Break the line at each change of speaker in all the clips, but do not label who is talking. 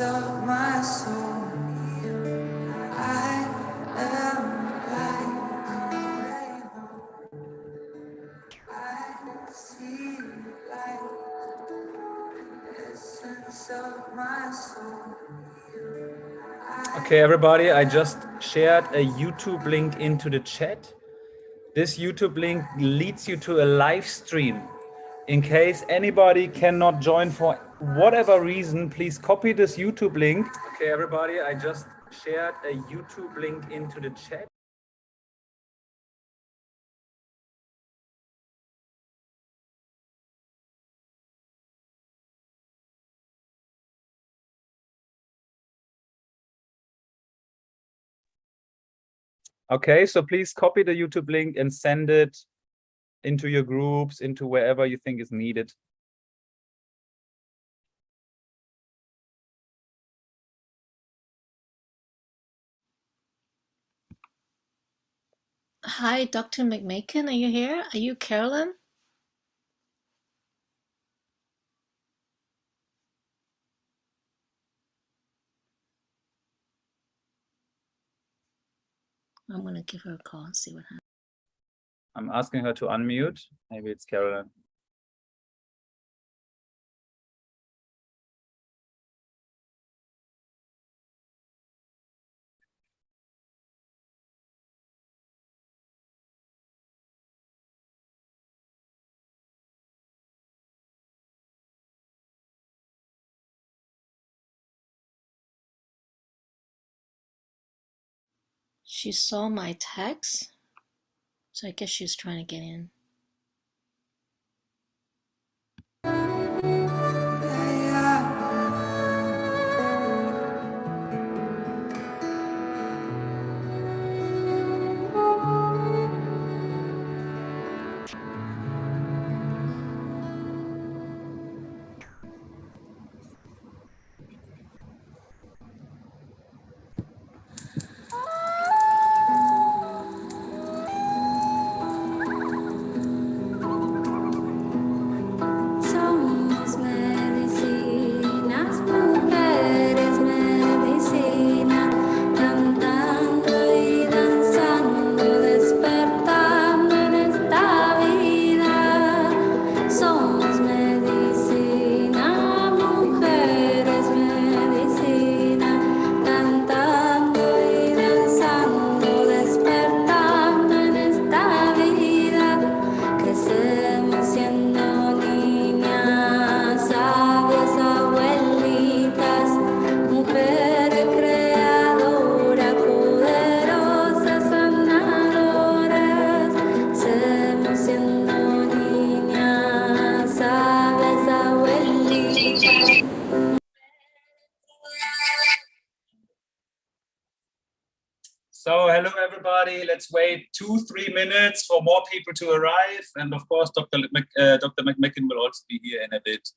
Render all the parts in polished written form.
of my soul. I am like I see light, essence of my soul. Okay, everybody, I just shared a YouTube link into the chat. This YouTube link leads you to a live stream. In case anybody cannot join for whatever reason, please copy this YouTube link. Okay, everybody, I just shared a YouTube link into the chat. Okay, so please copy the YouTube link and send it into your groups, into wherever you think is needed.
Hi, Dr. McMakin, are you here? Are you Carolyn? I'm going to give her a call and see what happens.
I'm asking her to unmute. Maybe it's Carolyn.
She saw my text, so I guess she's trying to get in.
So hello everybody, let's wait 2-3 minutes for more people to arrive, and of course Dr. McMakin will also be here in a bit.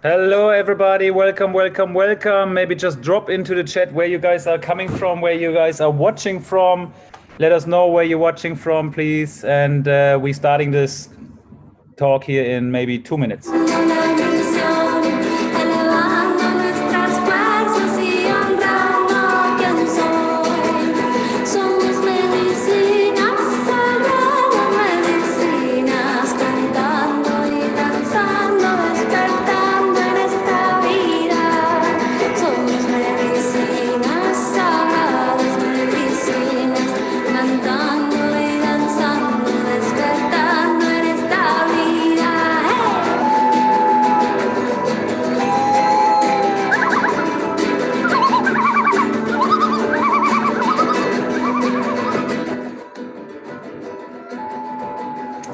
Hello everybody, welcome. Maybe just drop into the chat where you guys are coming from, where you guys are watching from. Let us know where you're watching from, please. And we're starting this talk here in maybe 2 minutes.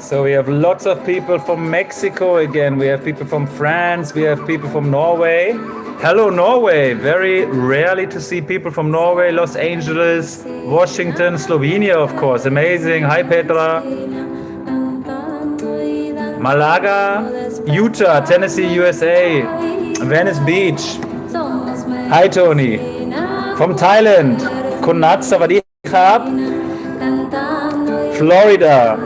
So we have lots of people from Mexico again. We have people from France. We have people from Norway. Hello, Norway. Very rarely to see people from Norway, Los Angeles, Washington, Slovenia, of course. Amazing. Hi, Petra. Malaga, Utah, Tennessee, USA. Venice Beach. Hi, Tony. From Thailand. Kunat, Sawadee Khap. Florida.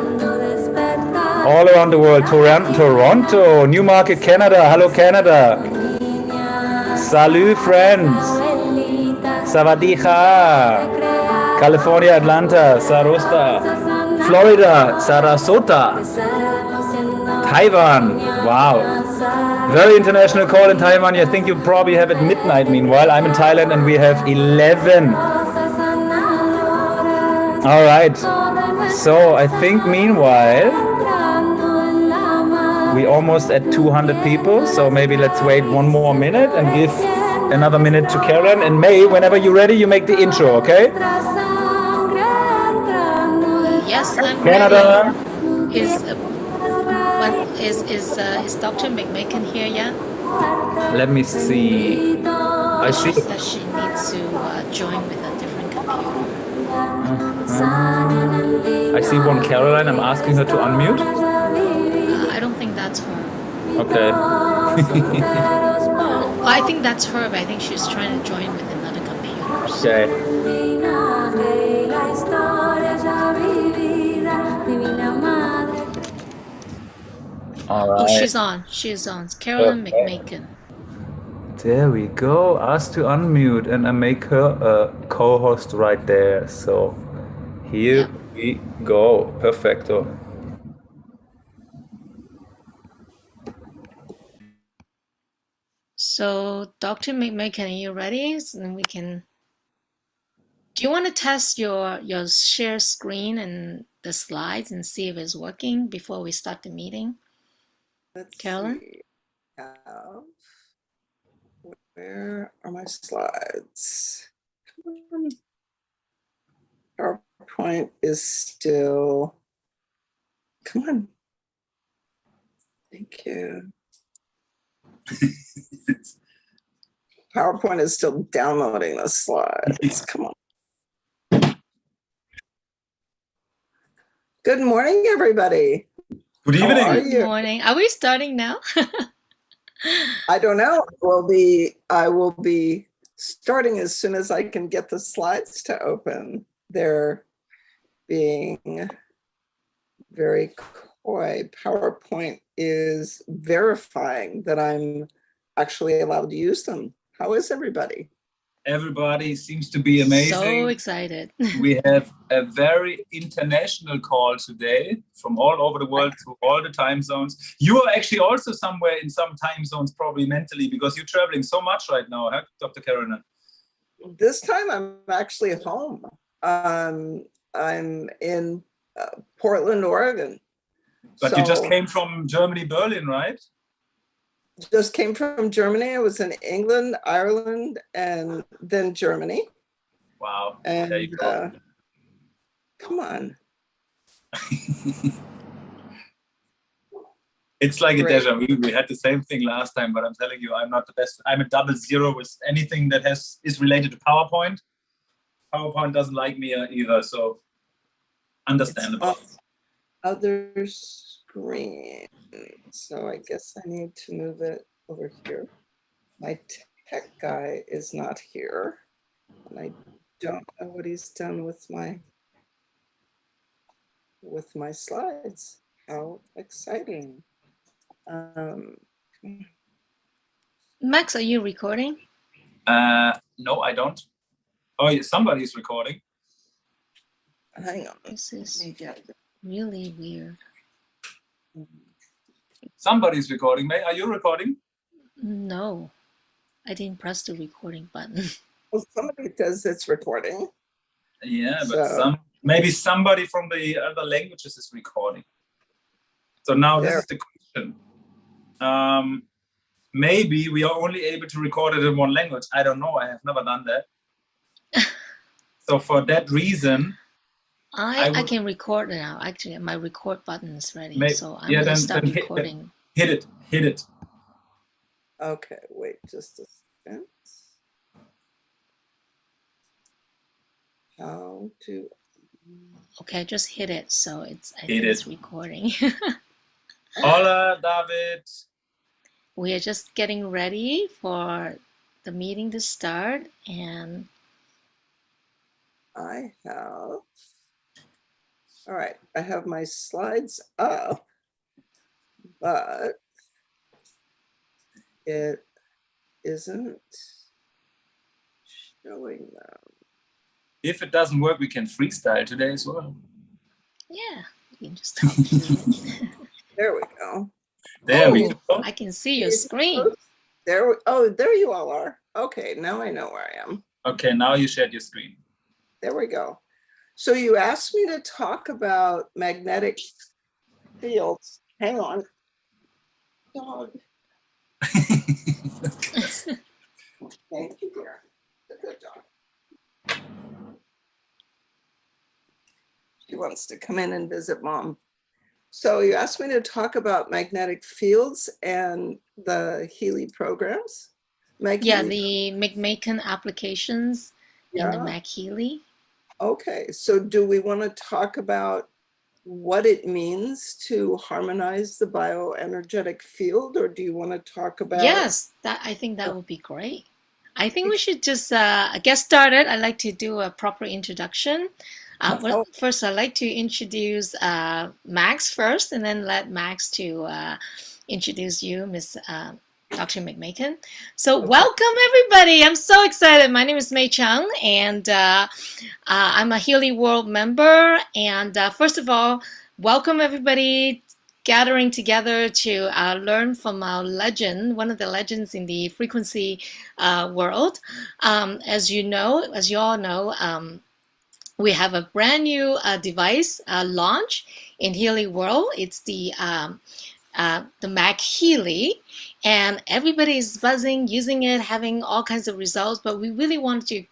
All around the world. Toronto, Newmarket, Canada. Hello, Canada. Salut, friends. Sawadee Kha. California, Atlanta. Sarosta. Florida, Sarasota. Taiwan. Wow. Very international call in Taiwan. I think you probably have at midnight. Meanwhile, I'm in Thailand and we have 11. All right. So I think meanwhile, we almost at 200 people, so maybe let's wait 1 more minute and give another minute to Carolyn. And May, whenever you're ready, you make the intro, okay?
Yes, I'm
Canada.
ready. Is Dr. McMakin here yet?
Let me see. I see.
She says she needs to join with a different computer.
I see one Caroline. I'm asking her to unmute.
I don't think that's her.
Okay.
I think that's her, but I think she's trying to join with another computer. So.
Okay. All right.
Oh, she's on. She's on. It's Carolyn McMakin.
There we go. Ask to unmute, and I make her a co-host right there. So here we go. Perfecto.
So, Dr. McMakin, are you ready? So then we can. Do you want to test your share screen and the slides and see if it's working before we start the meeting?
Let's
Carolyn?
see. Where are my slides? Come on. PowerPoint is still. Come on. Thank you. PowerPoint is still downloading the slides. Come on. Good morning, everybody.
Good evening.
How are you?
Good morning. Are we starting now?
I don't know. I will be starting as soon as I can get the slides to open. They're being very coy. PowerPoint is verifying that I'm actually allowed to use them. How is everybody?
Everybody seems to be amazing.
So excited.
We have a very international call today from all over the world through all the time zones. You are actually also somewhere in some time zones, probably mentally, because you're traveling so much right now, huh, Dr. Carolyn?
This time I'm actually at home. I'm in Portland, Oregon.
But so, you just came from Germany, Berlin, right?
Just came from Germany. I was in England, Ireland, and then Germany.
Wow.
And
there you go.
Come on.
It's like a deja vu. We had the same thing last time, but I'm telling you, I'm not the best. I'm a 00 with anything that is related to PowerPoint. PowerPoint doesn't like me either, so understandable.
Other screen. So I guess I need to move it over here. My tech guy is not here, and I don't know what he's done with my with my slides. How exciting.
Max, are you recording?
No, I don't. Oh, somebody's recording.
Hang on.
This is really weird.
Somebody's recording. May, are you recording?
No, I didn't press the recording button.
Well, somebody says it's recording.
Yeah, but maybe somebody from the other languages is recording. So now this is the question. Maybe we are only able to record it in one language. I don't know. I have never done that. So for that reason,
I can record now. Actually, my record button is ready. So I'm going to start recording.
Hit it.
Okay, wait just a second. How to...
Okay, I just hit it. So I think it's recording.
Hola, David.
We are just getting ready for the meeting to start, and
I have... All right, I have my slides up, but it isn't showing them.
If it doesn't work, we can freestyle today as well.
Yeah, you can just talk through it.
There we go.
There we go.
I can see your screen.
There you all are. Okay, now I know where I am.
Okay, now you shared your screen.
There we go. So you asked me to talk about magnetic fields. Hang on. Dog. Thank you, dear. A good dog. She wants to come in and visit Mom. So you asked me to talk about magnetic fields and the Healy programs.
Yeah, the McMakin applications in the Mac Healy.
Okay, so do we want to talk about what it means to harmonize the bioenergetic field, or do you want to talk about...
Yes, I think that would be great. I think we should just get started. I'd like to do a proper introduction. First, I'd like to introduce Max first, and then let Max to introduce you, Miss Dr. McMakin. So welcome, everybody. I'm so excited. My name is Mei Chung, and I'm a Healy World member. And first of all, welcome, everybody, gathering together to learn from our legend, one of the legends in the frequency world. As you all know, we have a brand new device launch in Healy World. It's the Mac Healy, and everybody is buzzing, using it, having all kinds of results. But we really want to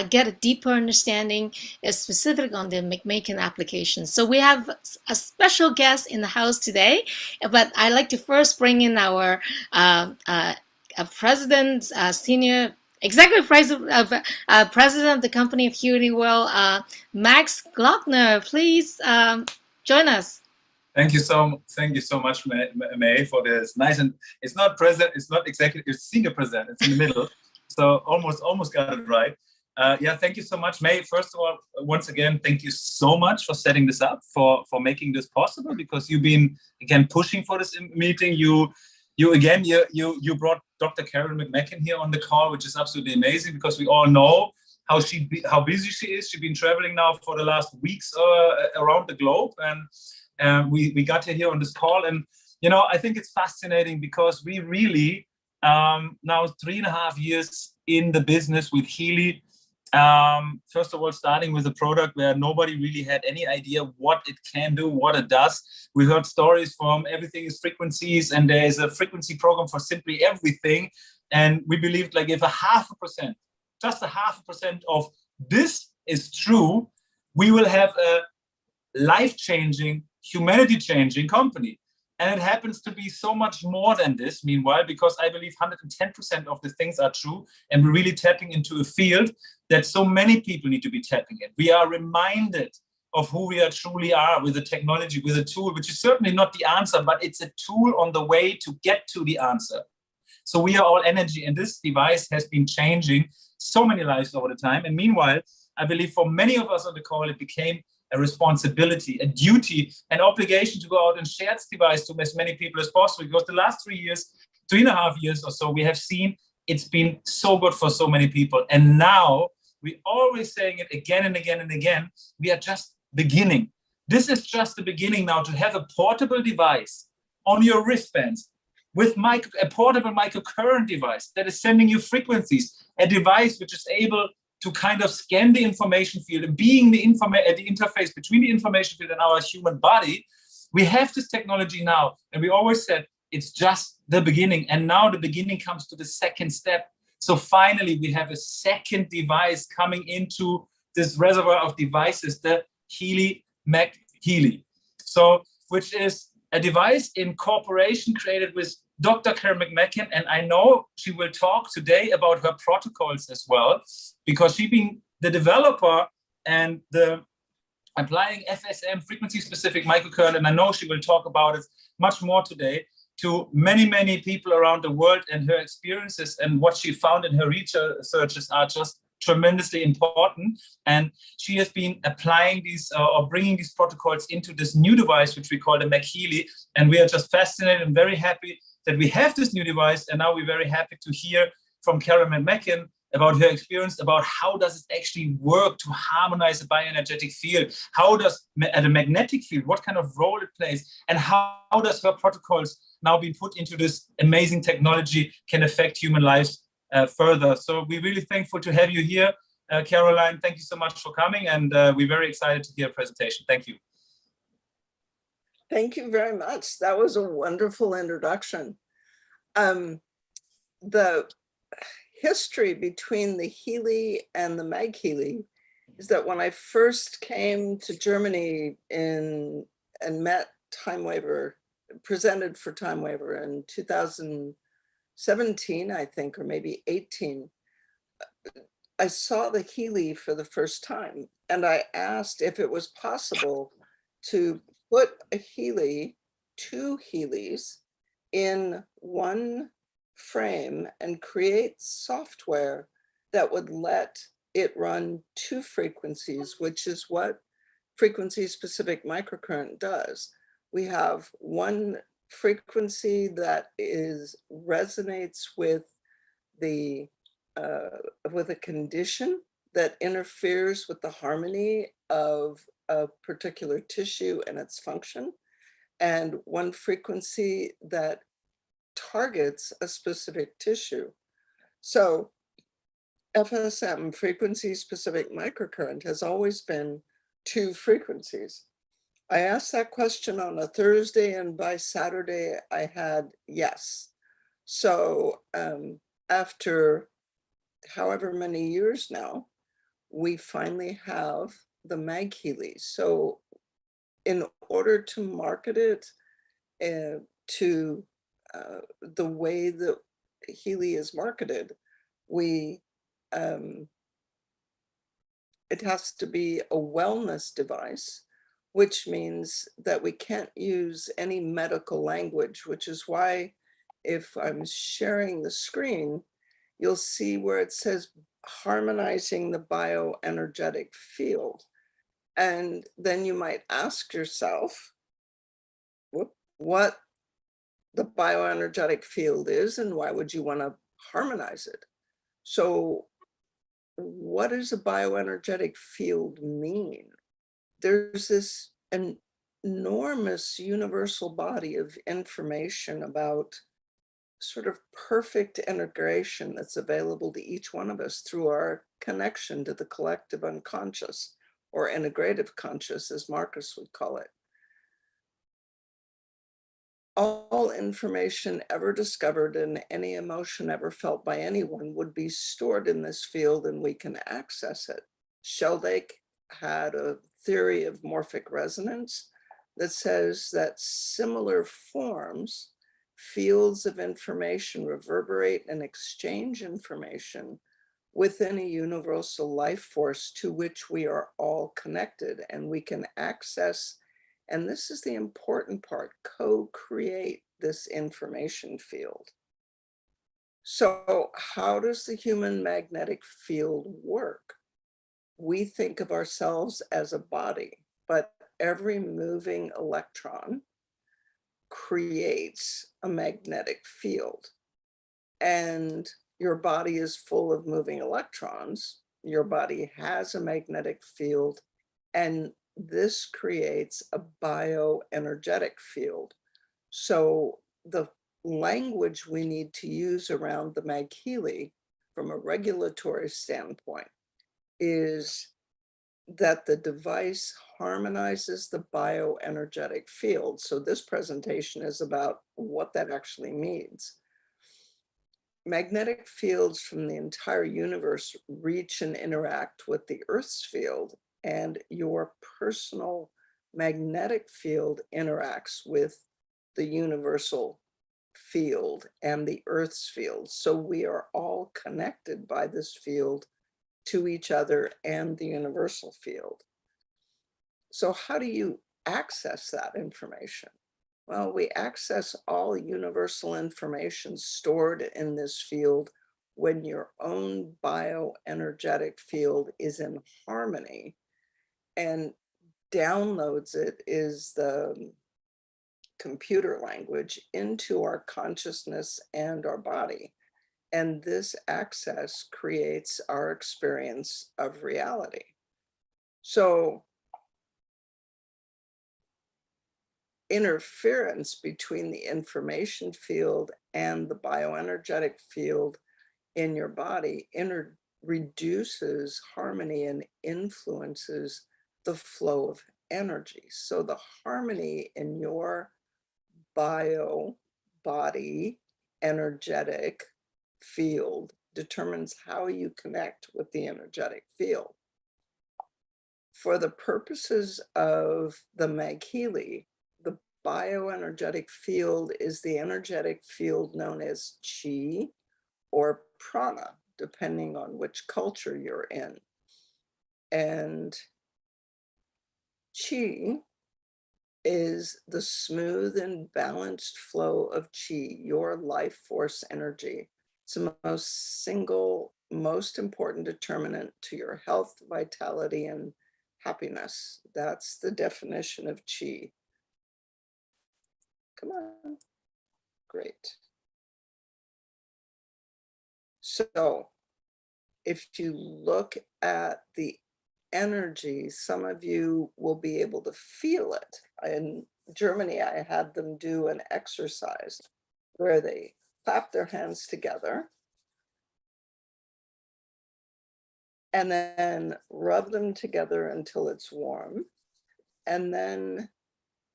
get a deeper understanding, specific on the McMakin application. So we have a special guest in the house today, but I'd like to first bring in our president, senior executive president of the company of Healy World, Max Glockner. Please join us.
Thank you so much, May, for this nice, and it's not president, it's not executive, it's senior president, it's in the middle. So almost got it right. Yeah, thank you so much, May. First of all, once again, thank you so much for setting this up, for making this possible, because you've been again pushing for this meeting. You brought Dr. Carolyn McMakin here on the call, which is absolutely amazing, because we all know how busy she is. She's been traveling now for the last weeks around the globe, and we got her here on this call. And I think it's fascinating, because we really now 3.5 years in the business with Healy. First of all, starting with a product where nobody really had any idea what it can do, what it does. We heard stories from everything is frequencies, and there is a frequency program for simply everything. And we believed, like, if just a 0.5% of this is true, we will have a life-changing, humanity-changing company. And it happens to be so much more than this, meanwhile, because I believe 110% of the things are true, and we're really tapping into a field that so many people need to be tapping in. We are reminded of who we truly are with the technology, with a tool, which is certainly not the answer, but it's a tool on the way to get to the answer. So we are all energy, and this device has been changing so many lives over the time. And meanwhile, I believe for many of us on the call, it became a responsibility, a duty, an obligation to go out and share this device to as many people as possible. Because the last 3 years, 3.5 years or so, we have seen it's been so good for so many people. And now we're always saying it again and again and again, we are just beginning. This is just the beginning now, to have a portable device on your wristbands with a portable microcurrent device that is sending you frequencies, a device which is able to kind of scan the information field and being the interface between the information field and our human body. We have this technology now, and we always said it's just the beginning. And now the beginning comes to the second step. So finally, we have a second device coming into this reservoir of devices, the Healy McHealy. So, which is a device in cooperation created with Dr. Carolyn McMakin. And I know she will talk today about her protocols as well, because she being the developer and the applying FSM, frequency-specific microcurrent, and I know she will talk about it much more today, to many, many people around the world, and her experiences and what she found in her researches are just tremendously important. And she has been applying these or bringing these protocols into this new device, which we call the McHealy. And we are just fascinated and very happy that we have this new device. And now we're very happy to hear from Carolyn McMakin about her experience, about how does it actually work to harmonize the bioenergetic field? How does the magnetic field, what kind of role it plays, and how does her protocols now being put into this amazing technology can affect human lives further. So we're really thankful to have you here, Caroline. Thank you so much for coming, and we're very excited to hear a presentation. Thank you.
Thank you very much. That was a wonderful introduction. The history between the Healy and the McHealy is that when I first came to Germany and met Time Waver, presented for Time Waver in 2017, I think, or maybe 18, I saw the Healy for the first time, and I asked if it was possible to put a Healy, two Healys, in one frame and create software that would let it run two frequencies, which is what frequency-specific microcurrent does. We have one frequency that resonates with a condition that interferes with the harmony of a particular tissue and its function, and one frequency that targets a specific tissue. So FSM, frequency-specific microcurrent, has always been two frequencies. I asked that question on a Thursday, and by Saturday I had yes. So after however many years now, we finally have the McHealy. So in order to market it to the way that Healy is marketed, it has to be a wellness device, which means that we can't use any medical language, which is why if I'm sharing the screen, you'll see where it says harmonizing the bioenergetic field. And then you might ask yourself what the bioenergetic field is and why would you want to harmonize it? So what does a bioenergetic field mean? There's this enormous universal body of information about sort of perfect integration that's available to each one of us through our connection to the collective unconscious, or integrative conscious, as Marcus would call it. All information ever discovered and any emotion ever felt by anyone would be stored in this field, and we can access it. Sheldake had a theory of morphic resonance that says that similar forms, fields of information, reverberate and exchange information within a universal life force to which we are all connected, and we can access, and this is the important part, co-create this information field. So how does the human magnetic field work? We think of ourselves as a body, but every moving electron creates a magnetic field. And your body is full of moving electrons. Your body has a magnetic field, and this creates a bioenergetic field. So the language we need to use around the Mag-Healy from a regulatory standpoint is that the device harmonizes the bioenergetic field. So this presentation is about what that actually means. Magnetic fields from the entire universe reach and interact with the Earth's field, and your personal magnetic field interacts with the universal field and the Earth's field. So we are all connected by this field to each other and the universal field. So how do you access that information? Well, we access all universal information stored in this field when your own bioenergetic field is in harmony, and downloads it is the computer language into our consciousness and our body. And this access creates our experience of reality. So interference between the information field and the bioenergetic field in your body reduces harmony and influences the flow of energy. So the harmony in your body energetic field determines how you connect with the energetic field. For the purposes of the Mag-Healy, the bioenergetic field is the energetic field known as chi or prana, depending on which culture you're in. And chi is the smooth and balanced flow of chi, your life force energy. It's the most important determinant to your health, vitality, and happiness. That's the definition of chi. Come on. Great. So if you look at the energy, some of you will be able to feel it. In Germany, I had them do an exercise where they clap their hands together and then rub them together until it's warm, and then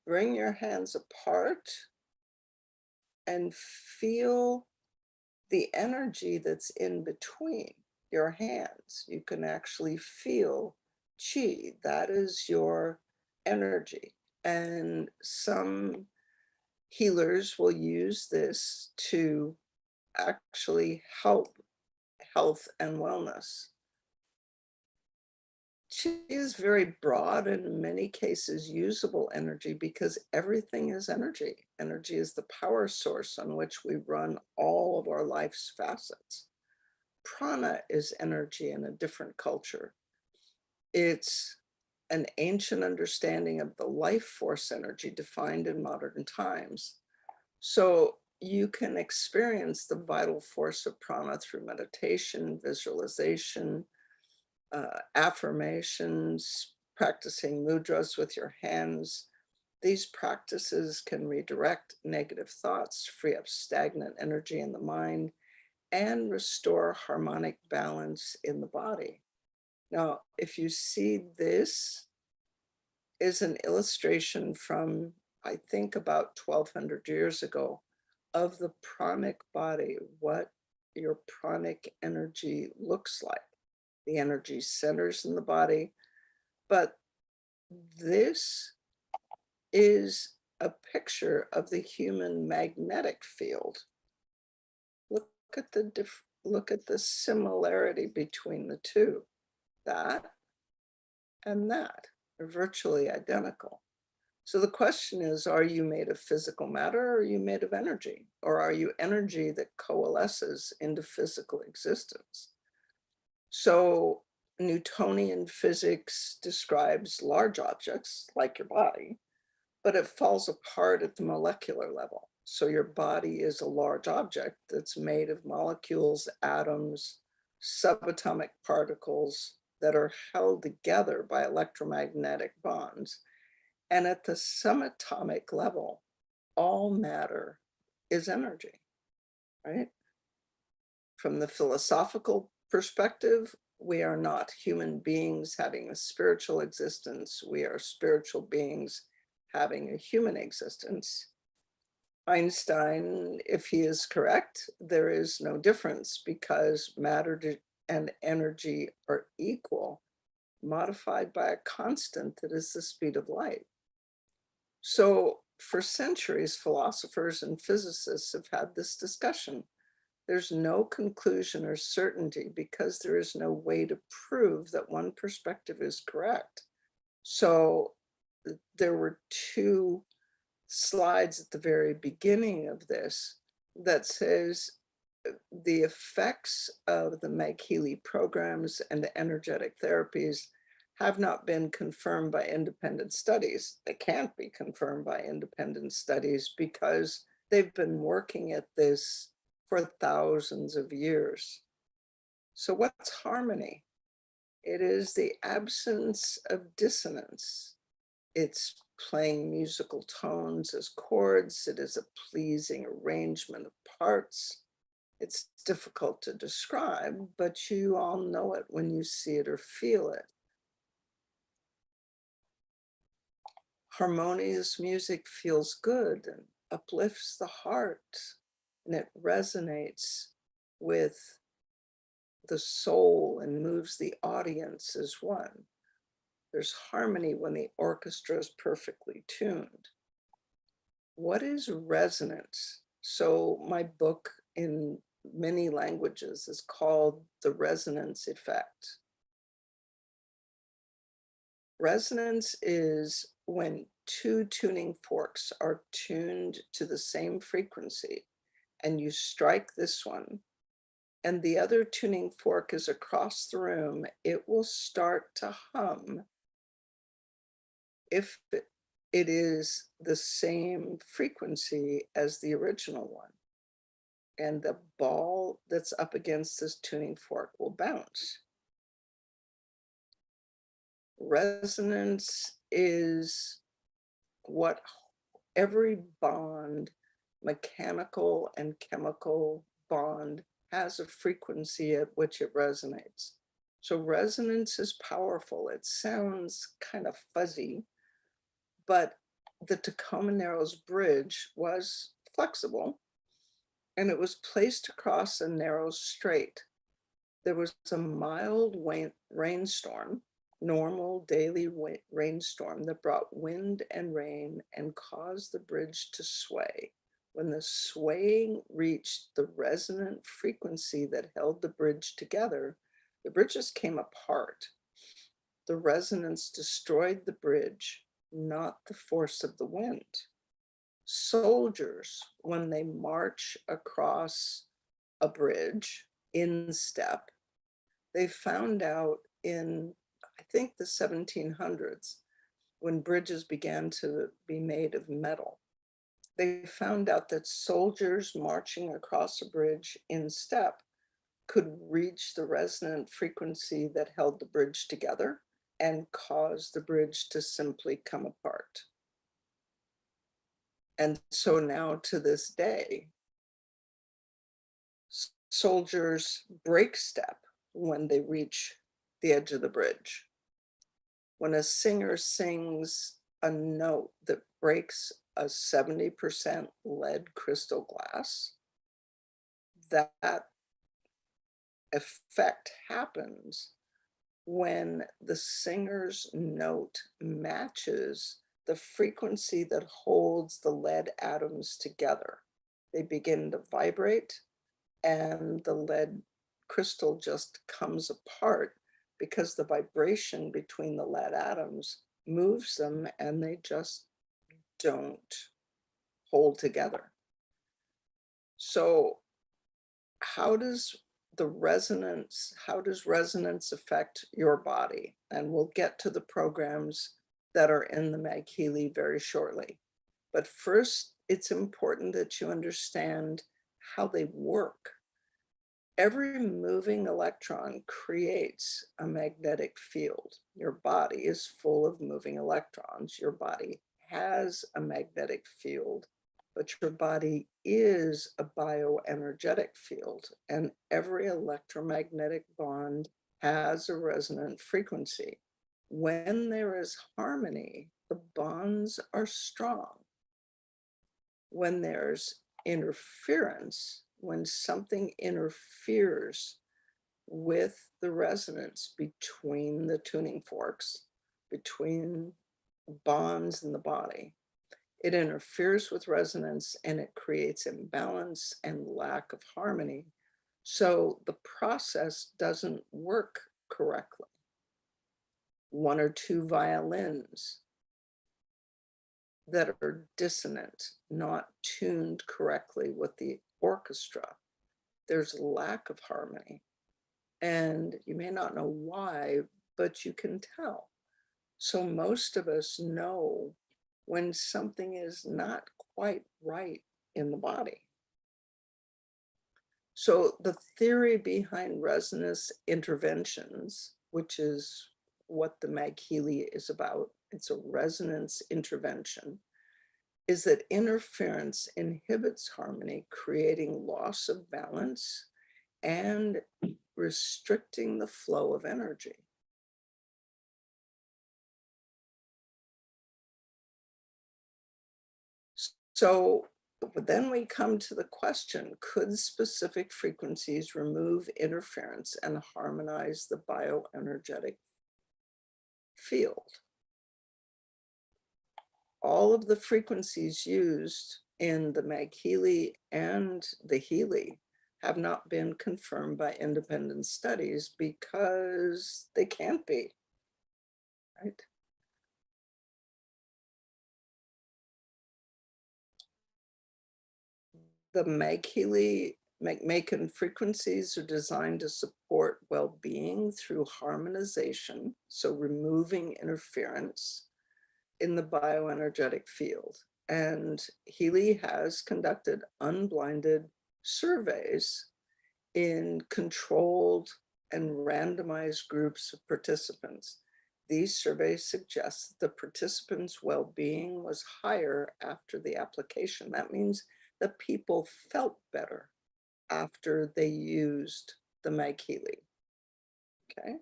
bring your hands apart and feel the energy that's in between your hands. You can actually feel chi. That is your energy. And some healers will use this to actually help health and wellness. Chi is very broad and in many cases usable energy because everything is energy. Energy is the power source on which we run all of our life's facets. Prana is energy in a different culture. It's an ancient understanding of the life force energy defined in modern times. So you can experience the vital force of prana through meditation, visualization, affirmations, practicing mudras with your hands. These practices can redirect negative thoughts, free up stagnant energy in the mind, and restore harmonic balance in the body. Now, if you see, this is an illustration from, I think, about 1200 years ago of the pranic body, what your pranic energy looks like. The energy centers in the body, but this is a picture of the human magnetic field. Look at the similarity between the two. That and that are virtually identical. So the question is, are you made of physical matter, or are you made of energy? Or are you energy that coalesces into physical existence? So Newtonian physics describes large objects like your body, but it falls apart at the molecular level. So your body is a large object that's made of molecules, atoms, subatomic particles that are held together by electromagnetic bonds. And at the subatomic level, all matter is energy, right? From the philosophical perspective, we are not human beings having a spiritual existence. We are spiritual beings having a human existence. Einstein, if he is correct, there is no difference because matter and energy are equal, modified by a constant that is the speed of light. So for centuries, philosophers and physicists have had this discussion. There's no conclusion or certainty because there is no way to prove that one perspective is correct. So there were two slides at the very beginning of this that says the effects of the Meg-Healy programs and the energetic therapies have not been confirmed by independent studies. They can't be confirmed by independent studies because they've been working at this for thousands of years. So what's harmony? It is the absence of dissonance. It's playing musical tones as chords. It is a pleasing arrangement of parts. It's difficult to describe, but you all know it when you see it or feel it. Harmonious music feels good and uplifts the heart, and it resonates with the soul and moves the audience as one. There's harmony when the orchestra is perfectly tuned. What is resonance? So my book in many languages is called The Resonance Effect. Resonance is when two tuning forks are tuned to the same frequency and you strike this one and the other tuning fork is across the room, it will start to hum if it is the same frequency as the original one. And the ball that's up against this tuning fork will bounce. Resonance is what every bond, mechanical and chemical bond, has a frequency at which it resonates. So resonance is powerful. It sounds kind of fuzzy, but the Tacoma Narrows Bridge was flexible and it was placed across a narrow strait. There was a mild rainstorm, normal daily rainstorm that brought wind and rain and caused the bridge to sway. When the swaying reached the resonant frequency that held the bridge together, the bridges came apart. The resonance destroyed the bridge, not the force of the wind. Soldiers, when they march across a bridge in step, they found out in, I think, the 1700s, when bridges began to be made of metal, they found out that soldiers marching across a bridge in step could reach the resonant frequency that held the bridge together and cause the bridge to simply come apart. And so now to this day, soldiers break step when they reach the edge of the bridge. When a singer sings a note that breaks a 70% lead crystal glass, that effect happens when the singer's note matches the frequency that holds the lead atoms together. They begin to vibrate and the lead crystal just comes apart because the vibration between the lead atoms moves them and they just don't hold together. So how does the resonance, how does resonance affect your body? And we'll get to the programs that are in the Mag Healy very shortly. But first, it's important that you understand how they work. Every moving electron creates a magnetic field. Your body is full of moving electrons. Your body has a magnetic field, but your body is a bioenergetic field, and every electromagnetic bond has a resonant frequency. When there is harmony, the bonds are strong. When there's interference, when something interferes with the resonance between the tuning forks, between bonds in the body, it interferes with resonance and it creates imbalance and lack of harmony. So the process doesn't work correctly. One or two violins that are dissonant, not tuned correctly with the orchestra, there's a lack of harmony. And you may not know why, but you can tell. So most of us know when something is not quite right in the body. So the theory behind resonance interventions, which is what the Mag Healy is about, it's a resonance intervention, is that interference inhibits harmony, creating loss of balance and restricting the flow of energy. So then we come to the question, could specific frequencies remove interference and harmonize the bioenergetic field? All of the frequencies used in the Mag Healy and the Healy have not been confirmed by independent studies because they can't be, right? The Mag Healy McMakin frequencies are designed to support well-being through harmonization, so removing interference in the bioenergetic field. And Healy has conducted unblinded surveys in controlled and randomized groups of participants. These surveys suggest that the participants' well-being was higher after the application. That means that people felt better after they used the Mag Healy. Okay.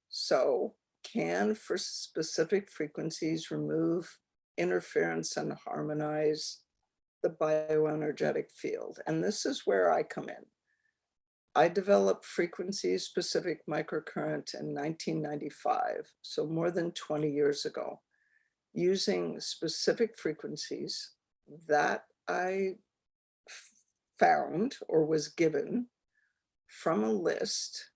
So can, for specific frequencies, remove interference and harmonize the bioenergetic field? And this is where I come in. I developed frequency-specific microcurrent in 1995, so more than 20 years ago, using specific frequencies that I found or was given from a list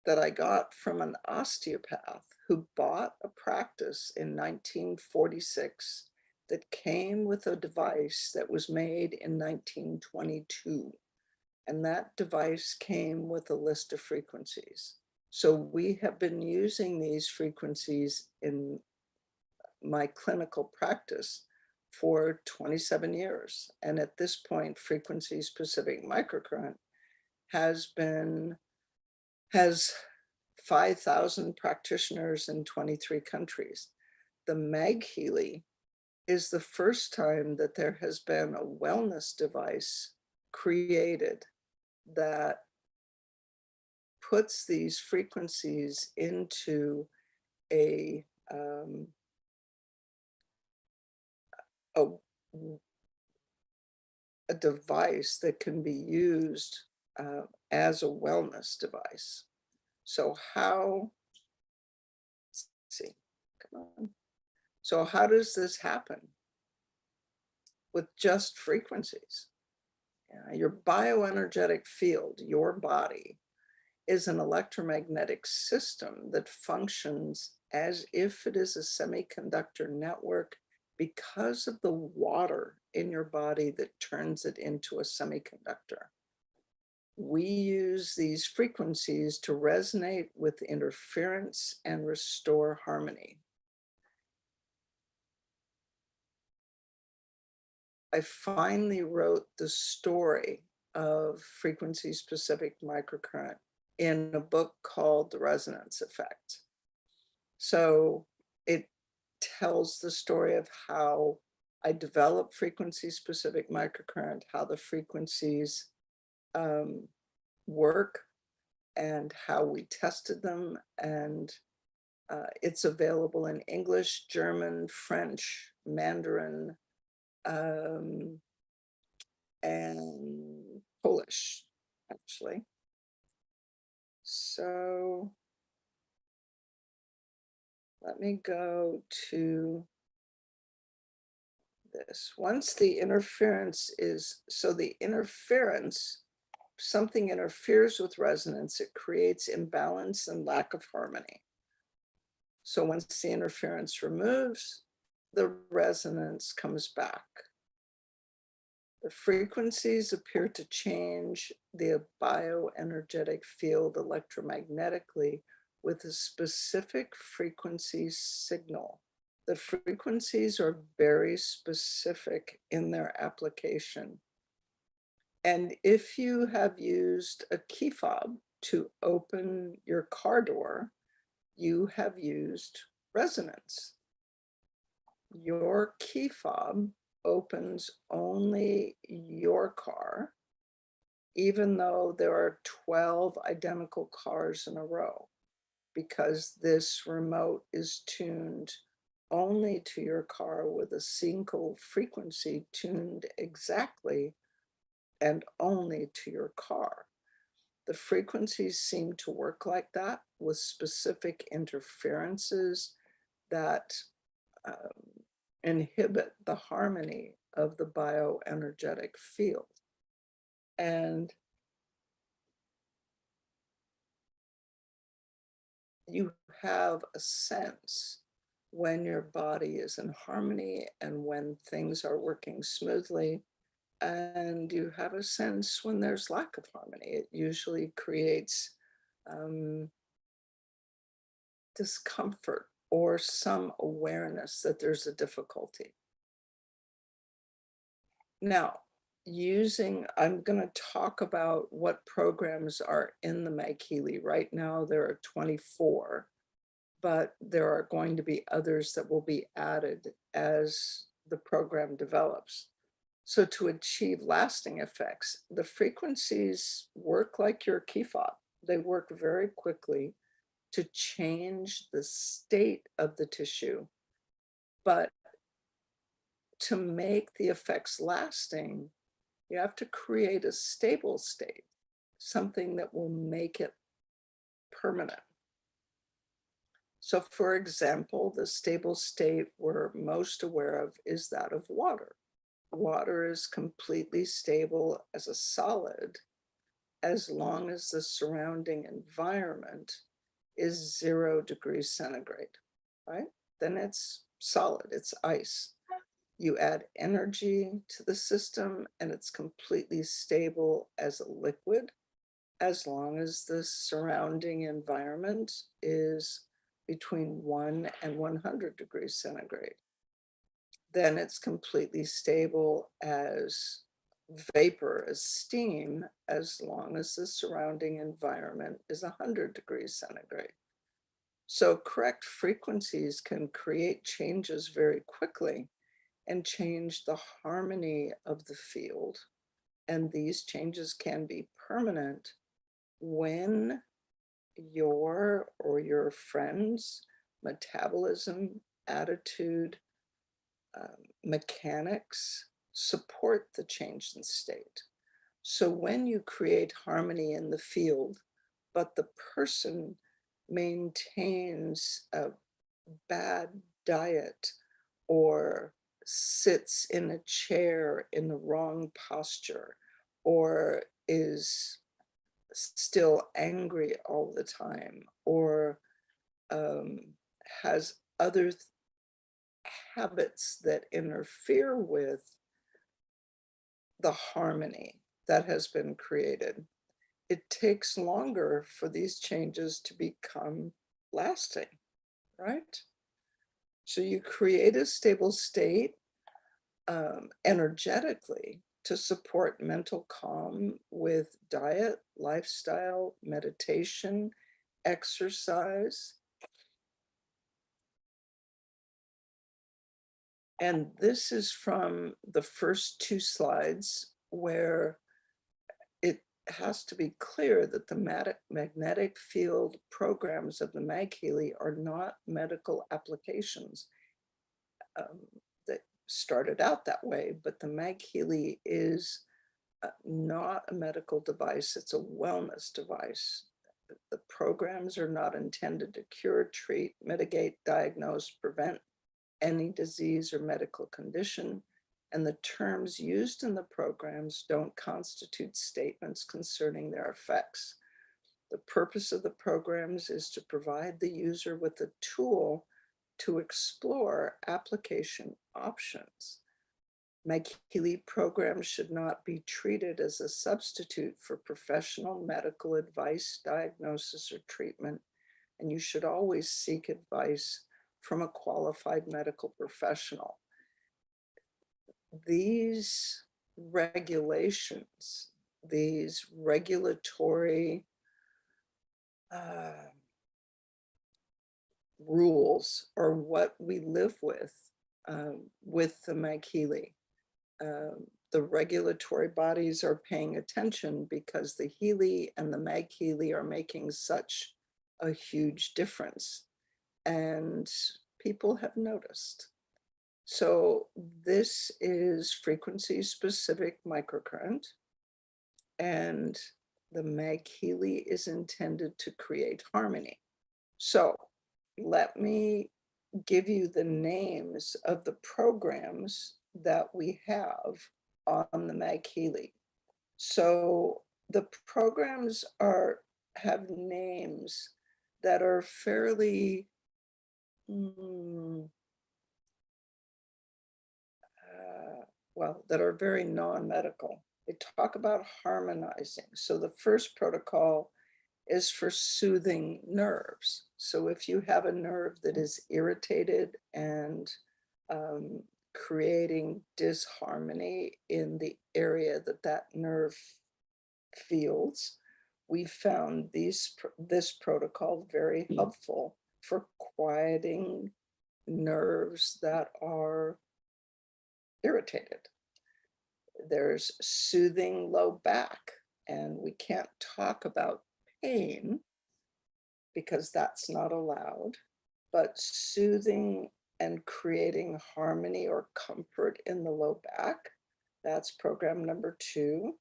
that I got from an osteopath who bought a practice in 1946 that came with a device that was made in 1922. And that device came with a list of frequencies. So we have been using these frequencies in my clinical practice for 27 years. And at this point, frequency-specific microcurrent has 5,000 practitioners in 23 countries. The Mag Healy is the first time that there has been a wellness device created that puts these frequencies into a device that can be used as a wellness device. So how, let's see, come on. So how does this happen with just frequencies? Your bioenergetic field, your body, is an electromagnetic system that functions as if it is a semiconductor network because of the water in your body that turns it into a semiconductor. We use these frequencies to resonate with interference and restore harmony. I finally wrote the story of frequency-specific microcurrent in a book called The Resonance Effect. So it tells the story of how I developed frequency-specific microcurrent, how the frequencies work, and how we tested them. And it's available in English, German, French, Mandarin, and Polish, actually. So let me go to this. Once the interference is, so the interference, something interferes with resonance, it creates imbalance and lack of harmony. So once the interference removes, the resonance comes back. The frequencies appear to change the bioenergetic field electromagnetically with a specific frequency signal. The frequencies are very specific in their application. And if you have used a key fob to open your car door, you have used resonance. Your key fob opens only your car, even though there are 12 identical cars in a row, because this remote is tuned only to your car with a single frequency tuned exactly and only to your car. The frequencies seem to work like that with specific interferences that inhibit the harmony of the bioenergetic field. And you have a sense when your body is in harmony and when things are working smoothly. And you have a sense when there's lack of harmony. It usually creates discomfort or some awareness that there's a difficulty. Now, I'm going to talk about what programs are in the Meg Healy. Right now, there are 24, but there are going to be others that will be added as the program develops. So to achieve lasting effects, the frequencies work like your key fob. They work very quickly to change the state of the tissue. But to make the effects lasting, you have to create a stable state, something that will make it permanent. So for example, the stable state we're most aware of is that of water. Water is completely stable as a solid as long as the surrounding environment is 0 degrees centigrade, right? Then it's solid, it's ice. You add energy to the system and it's completely stable as a liquid as long as the surrounding environment is between 1 and 100 degrees centigrade. Then it's completely stable as vapor, as steam, as long as the surrounding environment is 100 degrees centigrade. So correct frequencies can create changes very quickly and change the harmony of the field. And these changes can be permanent when your or your friend's metabolism, attitude, mechanics support the change in state. So when you create harmony in the field, but the person maintains a bad diet or sits in a chair in the wrong posture or is still angry all the time, or has other habits that interfere with the harmony that has been created, it takes longer for these changes to become lasting, right? So you create a stable state energetically to support mental calm with diet, lifestyle, meditation, exercise. And this is from the first two slides, where it has to be clear that the magnetic field programs of the Mag Healy are not medical applications. That started out that way, but the Mag Healy is not a medical device, it's a wellness device. The programs are not intended to cure, treat, mitigate, diagnose, prevent any disease or medical condition, and the terms used in the programs don't constitute statements concerning their effects. The purpose of the programs is to provide the user with a tool to explore application options. Mag Healy programs should not be treated as a substitute for professional medical advice, diagnosis, or treatment, and you should always seek advice from a qualified medical professional. These regulations, these regulatory rules are what we live with the Mag Healy. The regulatory bodies are paying attention because the Healy and the Mag Healy are making such a huge difference, and people have noticed. So this is frequency specific microcurrent, and the Mag Healy is intended to create harmony. So let me give you the names of the programs that we have on the Mag Healy. So the programs have names that are fairly that are very non-medical. They talk about harmonizing. So the first protocol is for soothing nerves. So if you have a nerve that is irritated and creating disharmony in the area that nerve feels, we found this protocol very helpful for quieting nerves that are irritated. There's soothing low back, and we can't talk about pain because that's not allowed, but soothing and creating harmony or comfort in the low back, that's program number 2.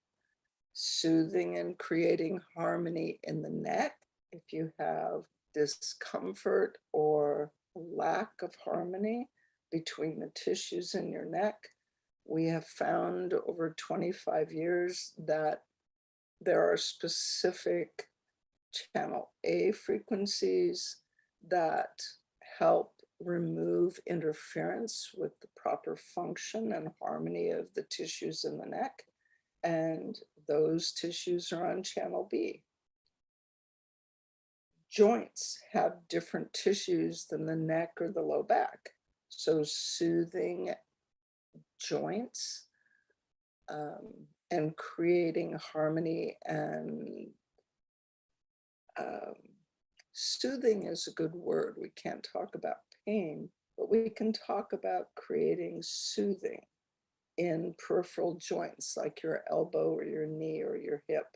Soothing and creating harmony in the neck. If you have discomfort or lack of harmony between the tissues in your neck, we have found over 25 years that there are specific channel A frequencies that help remove interference with the proper function and harmony of the tissues in the neck, and those tissues are on channel B. Joints have different tissues than the neck or the low back, so soothing joints and creating harmony and soothing is a good word. We can't talk about pain, but we can talk about creating soothing in peripheral joints like your elbow or your knee or your hip.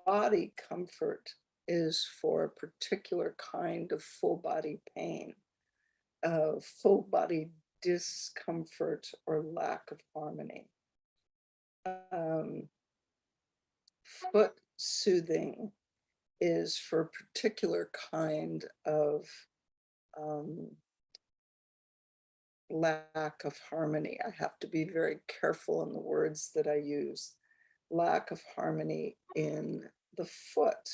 Body comfort is for a particular kind of full body pain, full body discomfort or lack of harmony. Foot soothing is for a particular kind of lack of harmony. I have to be very careful in the words that I use. Lack of harmony in the foot.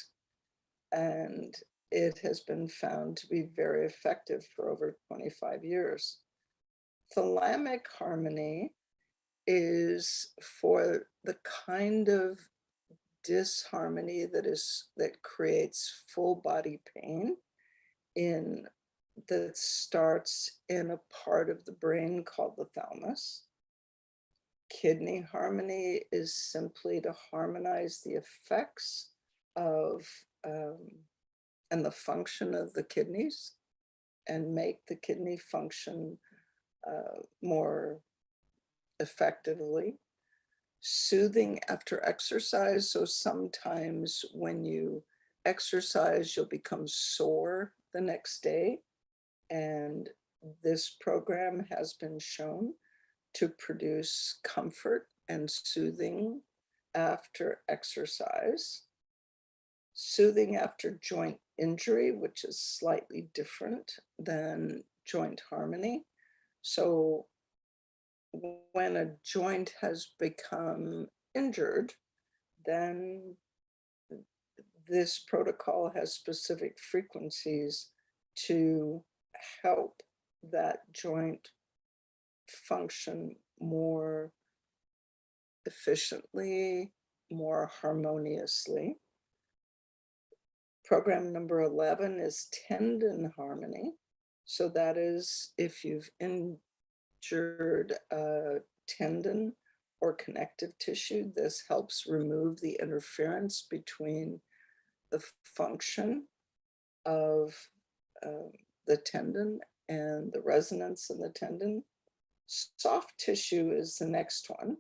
And it has been found to be very effective for over 25 years. Thalamic harmony is for the kind of disharmony that creates full body pain that starts in a part of the brain called the thalamus. Kidney harmony is simply to harmonize the effects of and the function of the kidneys and make the kidney function more effectively. Soothing after exercise. So sometimes when you exercise, you'll become sore the next day. And this program has been shown to produce comfort and soothing after exercise. Soothing after joint injury, which is slightly different than joint harmony. So when a joint has become injured, then this protocol has specific frequencies to help that joint function more efficiently, more harmoniously. Program number 11 is tendon harmony. So that is if you've injured a tendon or connective tissue, this helps remove the interference between the function of the tendon and the resonance in the tendon. Soft tissue is the next one.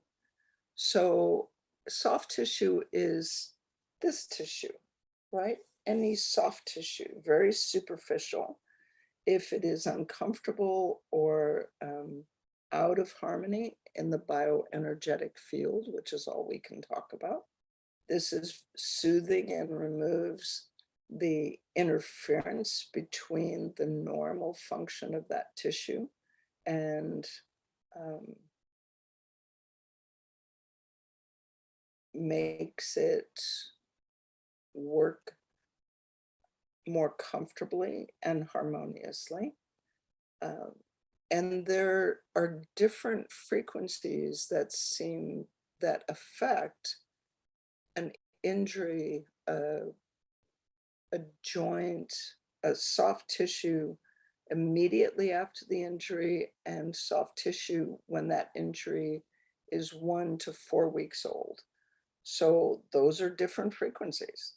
So soft tissue is this tissue, right? Any soft tissue, very superficial. If it is uncomfortable or out of harmony in the bioenergetic field, which is all we can talk about, this is soothing and removes the interference between the normal function of that tissue and makes it work more comfortably and harmoniously. And there are different frequencies that affect an injury, a joint, a soft tissue immediately after the injury, and soft tissue when that injury is 1 to 4 weeks old. So those are different frequencies.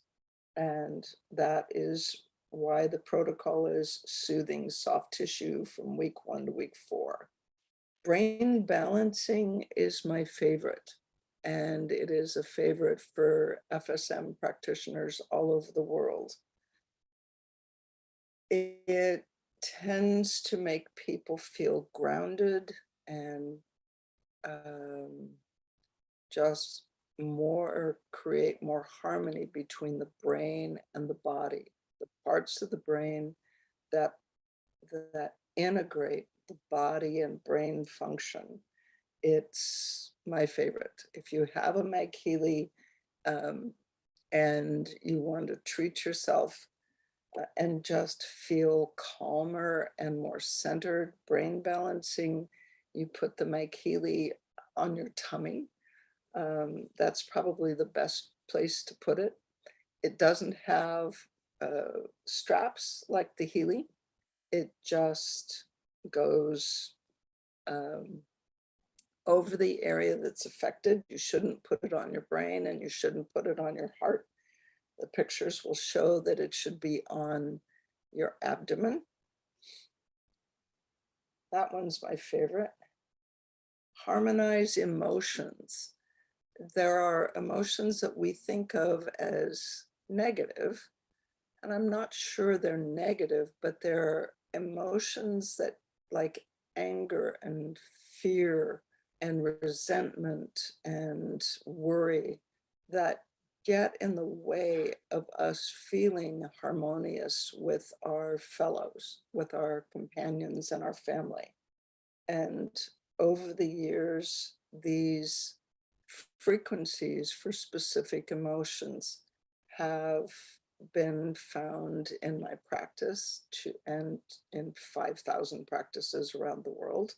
And that is why the protocol is soothing soft tissue from week 1 to week 4. Brain balancing is my favorite. And it is a favorite for FSM practitioners all over the world. It tends to make people feel grounded and just create more harmony between the brain and the body, the parts of the brain that integrate the body and brain function. It's my favorite. If you have a Meg Healy and you want to treat yourself and just feel calmer and more centered, brain balancing, you put the Meg Healy on your tummy. That's probably the best place to put it. It doesn't have straps like the Healy. It just goes over the area that's affected. You shouldn't put it on your brain and you shouldn't put it on your heart. The pictures will show that it should be on your abdomen. That one's my favorite. Harmonize emotions. There are emotions that we think of as negative, and I'm not sure they're negative, but they're emotions that, like anger and fear and resentment and worry, that get in the way of us feeling harmonious with our fellows, with our companions and our family. And over the years, these frequencies for specific emotions have been found in my practice and in 5,000 practices around the world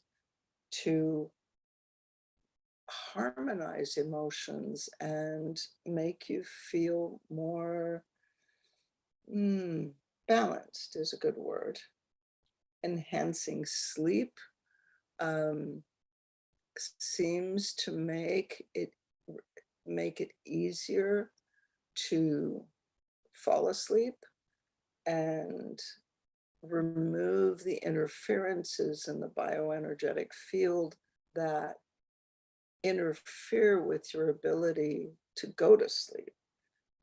to harmonize emotions and make you feel more balanced is a good word. Enhancing sleep seems to make it easier to fall asleep and remove the interferences in the bioenergetic field that interfere with your ability to go to sleep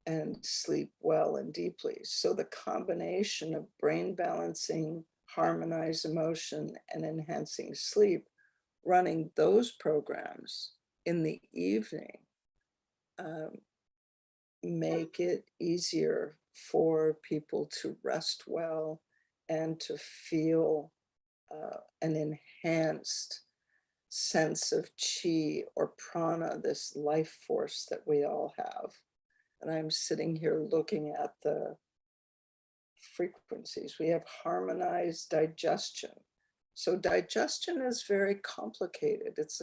and sleep well and deeply. So the combination of brain balancing, harmonized emotion, and enhancing sleep, running those programs in the evening make it easier for people to rest well and to feel an enhanced sense of chi or prana, this life force that we all have. And I'm sitting here looking at the frequencies. We have harmonized digestion. So digestion is very complicated. It's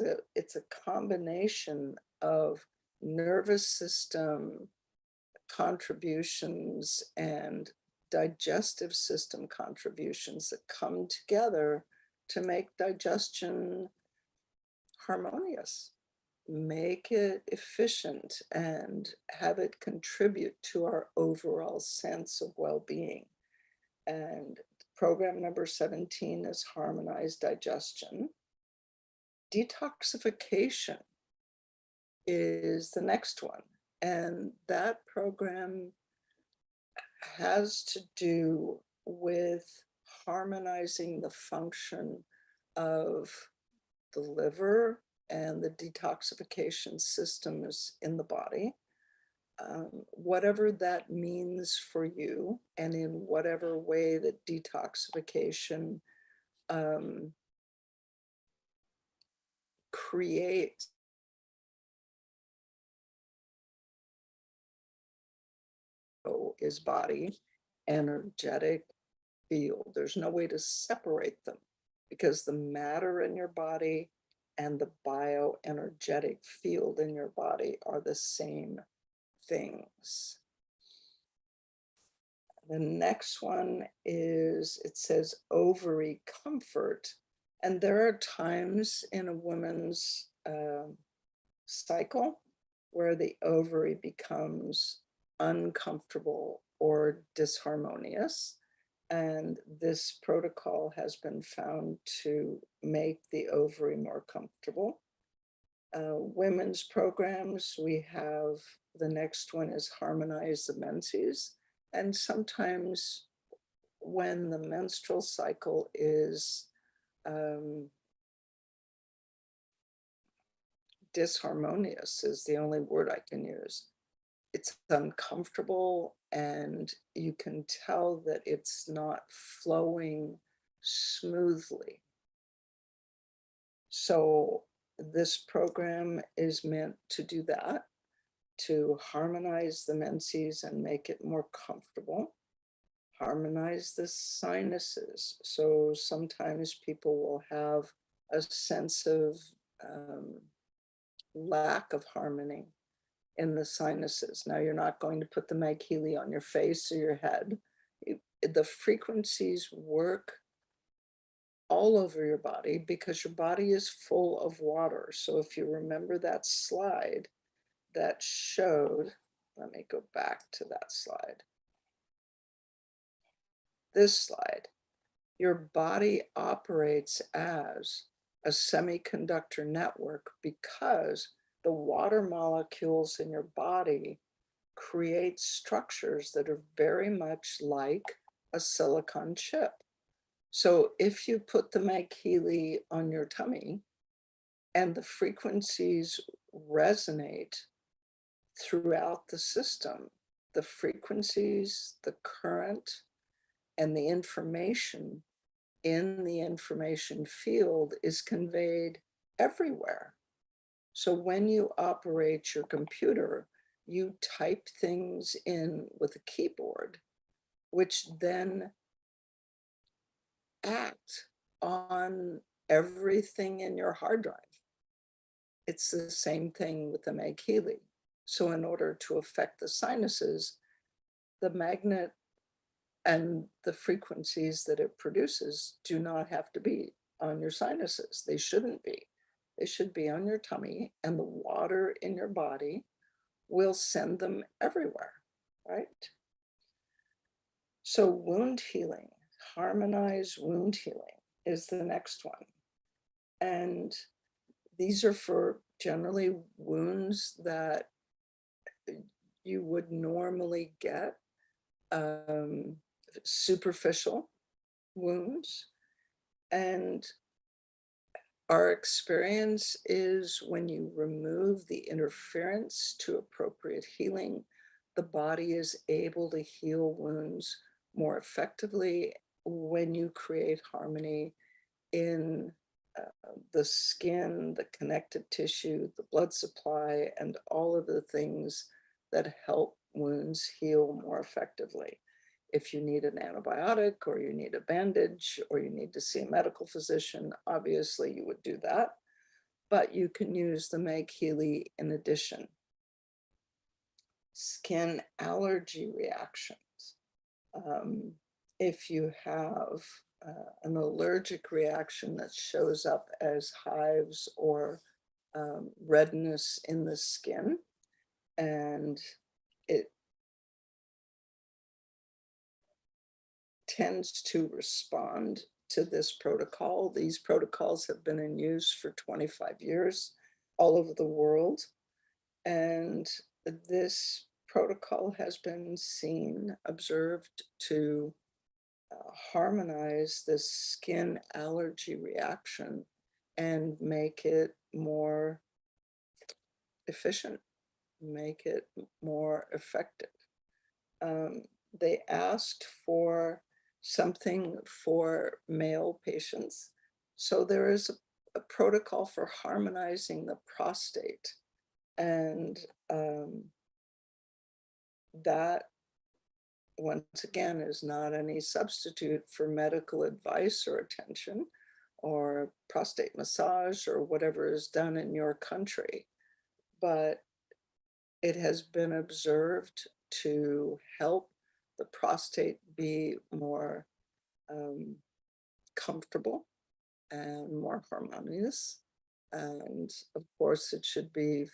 a combination of nervous system contributions and digestive system contributions that come together to make digestion harmonious, make it efficient, and have it contribute to our overall sense of well-being. And program number 17 is harmonized digestion. Detoxification is the next one. And that program has to do with harmonizing the function of the liver and the detoxification systems in the body. Whatever that means for you, and in whatever way that detoxification creates is body energetic field. There's no way to separate them because the matter in your body and the bioenergetic field in your body are the same things. The next one is, it says ovary comfort. And there are times in a woman's cycle where the ovary becomes uncomfortable or disharmonious. And this protocol has been found to make the ovary more comfortable. Women's programs, we have, the next one is harmonize the menses. And sometimes when the menstrual cycle is disharmonious is the only word I can use. It's uncomfortable and you can tell that it's not flowing smoothly. So this program is meant to do that, to harmonize the menses and make it more comfortable. Harmonize the sinuses. So sometimes people will have a sense of lack of harmony in the sinuses. Now, you're not going to put the Meg Healy on your face or your head. The frequencies work all over your body because your body is full of water. So if you remember that slide that showed, let me go back to that slide. This slide, your body operates as a semiconductor network because the water molecules in your body create structures that are very much like a silicon chip. So if you put the Meg Healy on your tummy and the frequencies resonate throughout the system, the frequencies, the current, and the information in the information field is conveyed everywhere. So when you operate your computer, you type things in with a keyboard, which then act on everything in your hard drive. It's the same thing with the Meg Healy. So in order to affect the sinuses, the magnet and the frequencies that it produces do not have to be on your sinuses. They shouldn't be. They should be on your tummy, and the water in your body will send them everywhere, right? So wound healing, harmonized wound healing is the next one. And these are for generally wounds that you would normally get, superficial wounds. And our experience is when you remove the interference to appropriate healing, the body is able to heal wounds more effectively when you create harmony in the skin, the connective tissue, the blood supply, and all of the things that help wounds heal more effectively. If you need an antibiotic, or you need a bandage, or you need to see a medical physician, obviously you would do that, but you can use the Meg Healy in addition. Skin allergy reactions. If you have an allergic reaction that shows up as hives or redness in the skin, and it tends to respond to this protocol. These protocols have been in use for 25 years all over the world. And this protocol has been seen, observed to harmonize the skin allergy reaction and make it more efficient, make it more effective. They asked for something for male patients. So there is a protocol for harmonizing the prostate. And that, once again, is not any substitute for medical advice or attention or prostate massage or whatever is done in your country. But it has been observed to help the prostate be more comfortable and more harmonious. And of course, it should be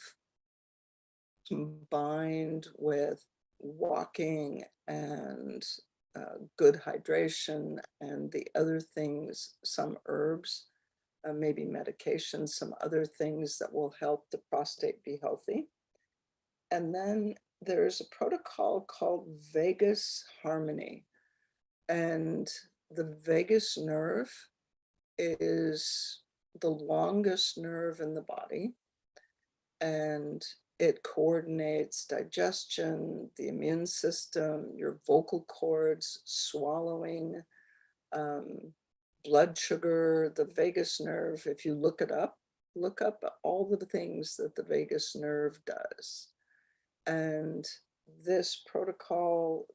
combined with walking and good hydration and the other things, some herbs, maybe medications, some other things that will help the prostate be healthy. And then there's a protocol called vagus harmony. And the vagus nerve is the longest nerve in the body, and it coordinates digestion, the immune system, your vocal cords, swallowing, blood sugar. The vagus nerve, if you look up all of the things that the vagus nerve does. And this protocol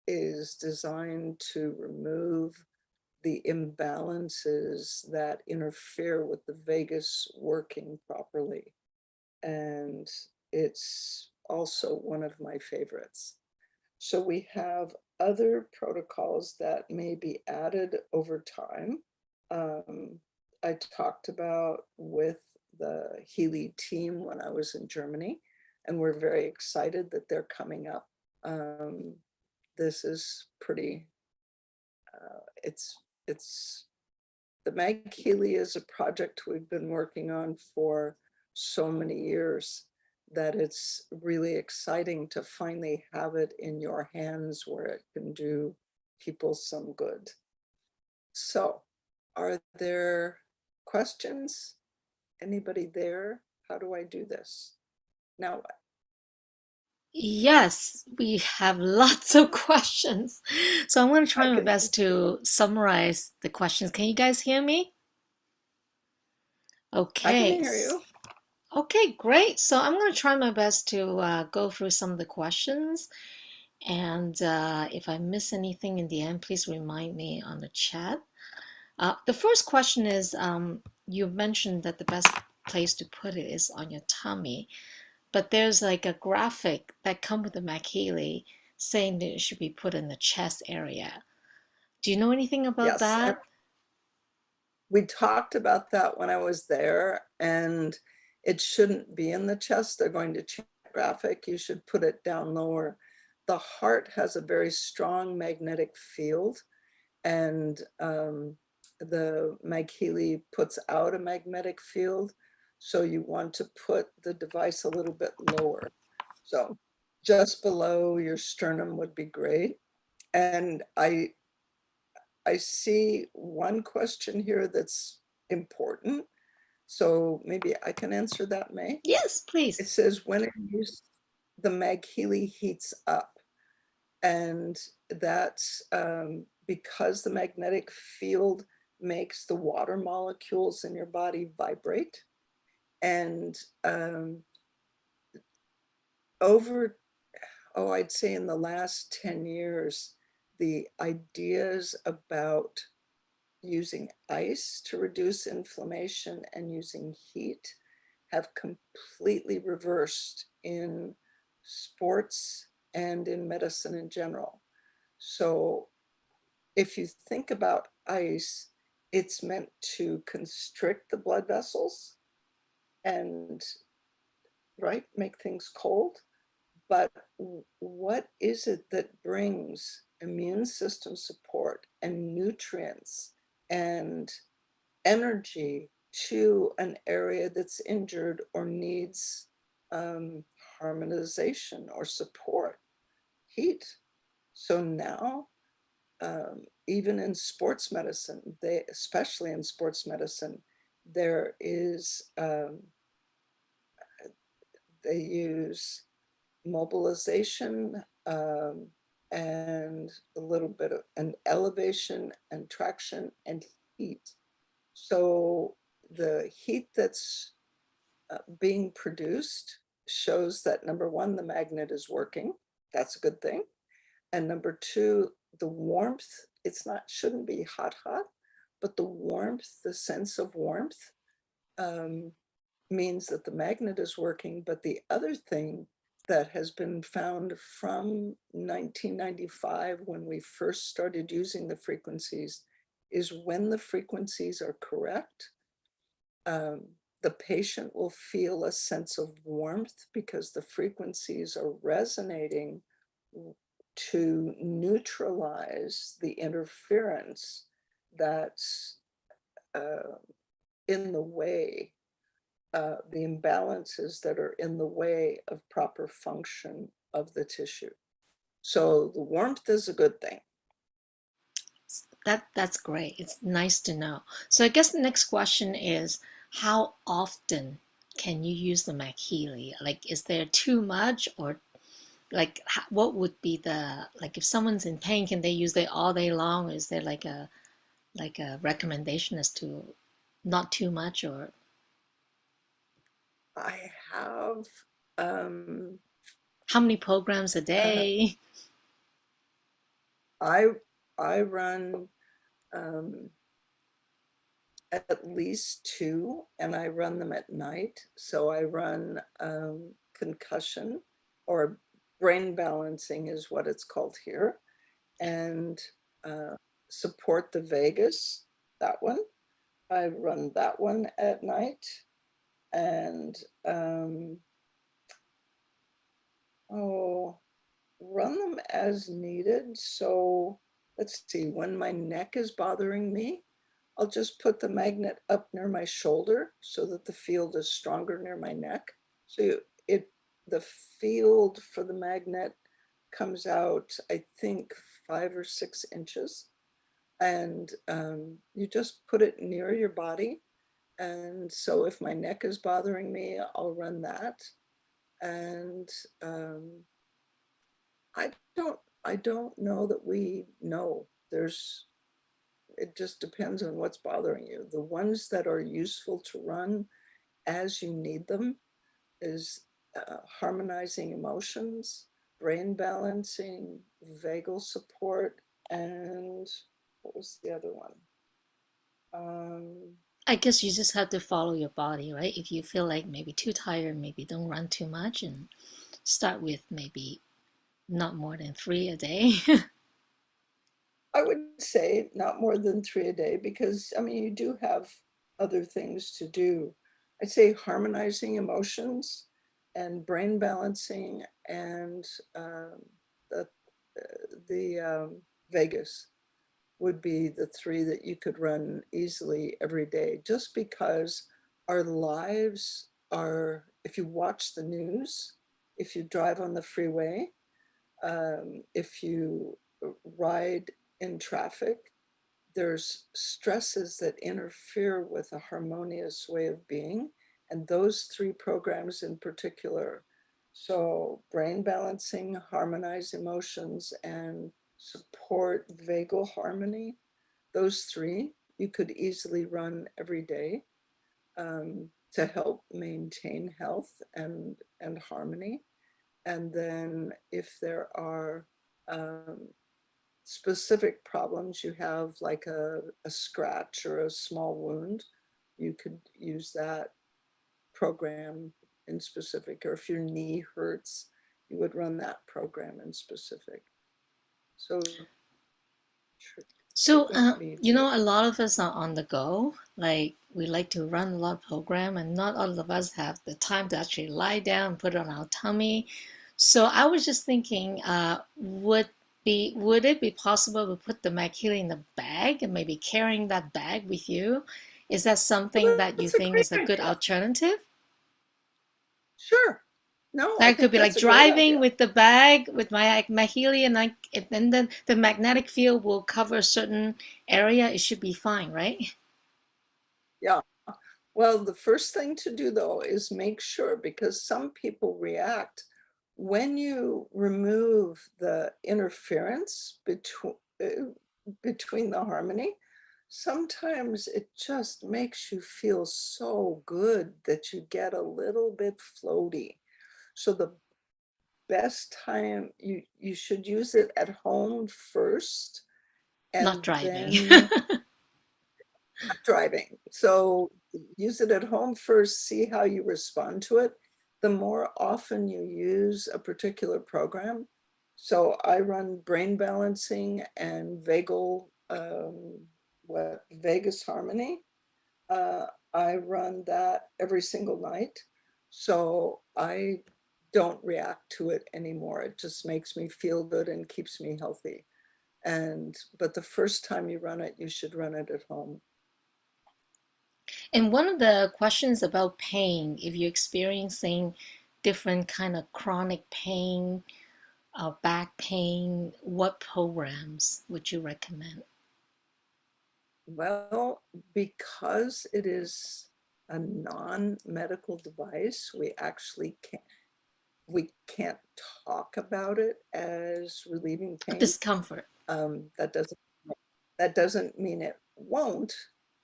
is designed to remove the imbalances that interfere with the vagus working properly. And it's also one of my favorites. So we have other protocols that may be added over time. I talked about with the Healy team when I was in Germany, and we're very excited that they're coming up. This is pretty, it's the Meg Healy is a project we've been working on for so many years that it's really exciting to finally have it in your hands where it can do people some good. So, are there questions? Anybody there? How do I do this? Now what?
Yes, we have lots of questions. So I'm going to try my best to summarize the questions. Can you guys hear me?
I can
Okay.
hear you.
Okay, great. So I'm going to try my best to go through some of the questions. And if I miss anything in the end, please remind me on the chat. The first question is, you mentioned that the best place to put it is on your tummy, but there's like a graphic that comes with the McHealy saying that it should be put in the chest area. Do you know anything about
Yes, and
that?
we talked about that when I was there, and it shouldn't be in the chest. They're going to change the graphic. You should put it down lower. The heart has a very strong magnetic field, and the McHealy puts out a magnetic field. So you want to put the device a little bit lower. So just below your sternum would be great. And I see one question here that's important. So maybe I can answer that, May.
Yes,
It
please.
says, when it used, the McHealy heats up. And that's because the magnetic field makes the water molecules in your body vibrate. And I'd say in the last 10 years, the ideas about using ice to reduce inflammation and using heat have completely reversed in sports and in medicine in general. So if you think about ice, it's meant to constrict the blood vessels and, right, make things cold. But what is it that brings immune system support and nutrients and energy to an area that's injured or needs harmonization or support? Heat. So now, even in sports medicine, especially in sports medicine, there is, they use mobilization and a little bit of an elevation and traction and heat. So the heat that's being produced shows that, number one, the magnet is working. That's a good thing. And number two, the warmth, shouldn't be hot, but the warmth, the sense of warmth means that the magnet is working. But the other thing that has been found from 1995, when we first started using the frequencies, is when the frequencies are correct, the patient will feel a sense of warmth because the frequencies are resonating to neutralize the interference that's in the way, the imbalances that are in the way of proper function of the tissue. So the warmth is a good thing.
That's great. It's nice to know. So I guess the next question is, how often can you use the McHealy? Like, is there too much, or like what would be the, like, if someone's in pain, can they use it all day long? Or is there like a recommendation as to not too much? Or
I have
how many programs a day?
I run at least 2, and I run them at night. So I run concussion, or brain balancing is what it's called here, and support the vagus, that one. I run that one at night. And run them as needed. So let's see, when my neck is bothering me, I'll just put the magnet up near my shoulder so that the field is stronger near my neck. So the field for the magnet comes out, I think, 5 or 6 inches. And you just put it near your body. And so if my neck is bothering me, I'll run that. And I don't know that we know. It just depends on what's bothering you. The ones that are useful to run as you need them is harmonizing emotions, brain balancing, vagal support, and what was the other one?
I guess you just have to follow your body, right? If you feel like maybe too tired, maybe don't run too much and start with maybe not more than 3 a day.
I would say not more than 3 a day because, I mean, you do have other things to do. I'd say harmonizing emotions and brain balancing and the, Vegas would be the 3 that you could run easily every day, just because our lives are, if you watch the news, if you drive on the freeway, if you ride in traffic, there's stresses that interfere with a harmonious way of being. And those 3 programs in particular, so brain balancing, harmonize emotions, and support vagal harmony, those 3 you could easily run every day to help maintain health and harmony. And then if there are specific problems you have, like a scratch or a small wound, you could use that program in specific. Or if your knee hurts, you would run that program in specific. So
So,
frequent needs
you
it.
know, a lot of us are on the go. Like we like to run a lot of program, and not all of us have the time to actually lie down and put it on our tummy. So I was just thinking, would it be possible to put the McHealy in the bag and maybe carrying that bag with you? Is that something
Well,
that you
that's a
think
great
is a good
idea.
alternative?
Sure. No, I
That could
think
be like
that's a great
driving
idea.
with the bag with my Healy, and then the magnetic field will cover a certain area. It should be fine, right?
Yeah. Well, the first thing to do though is make sure, because some people react when you remove the interference between the harmony. Sometimes it just makes you feel so good that you get a little bit floaty. So the best time you should use it at home first,
Not
and
driving.
then driving. So use it at home first, see how you respond to it. The more often you use a particular program. So I run brain balancing and vagal, Vegas harmony. Uh, I run that every single night. So I don't react to it anymore. It just makes me feel good and keeps me healthy. But the first time you run it, you should run it at home.
And one of the questions about pain, if you're experiencing different kind of chronic pain, back pain, what programs would you recommend?
Well, because it is a non-medical device, we can't talk about it as relieving pain.
Discomfort.
That doesn't mean it won't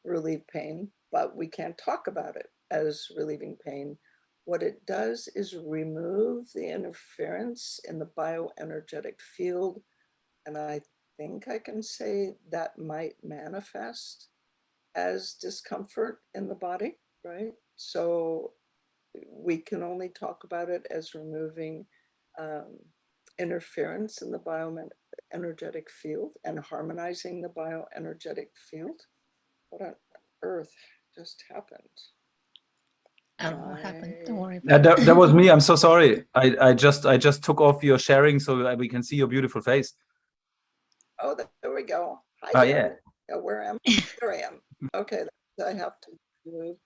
relieve pain, but we can't talk about it as relieving pain. What it does is remove the interference in the bioenergetic field, and I think I can say that might manifest as discomfort in the body, right? So we can only talk about it as removing um, interference in the bioenergetic field and harmonizing the bioenergetic field. What on earth just happened?
I don't know what happened. Don't worry
Yeah,
about it.
that was me. I'm so sorry. I just took off your sharing so that we can see your beautiful face.
Oh, there we go. Hi
Oh yeah.
there. Where am I? There I am. Okay, I have to move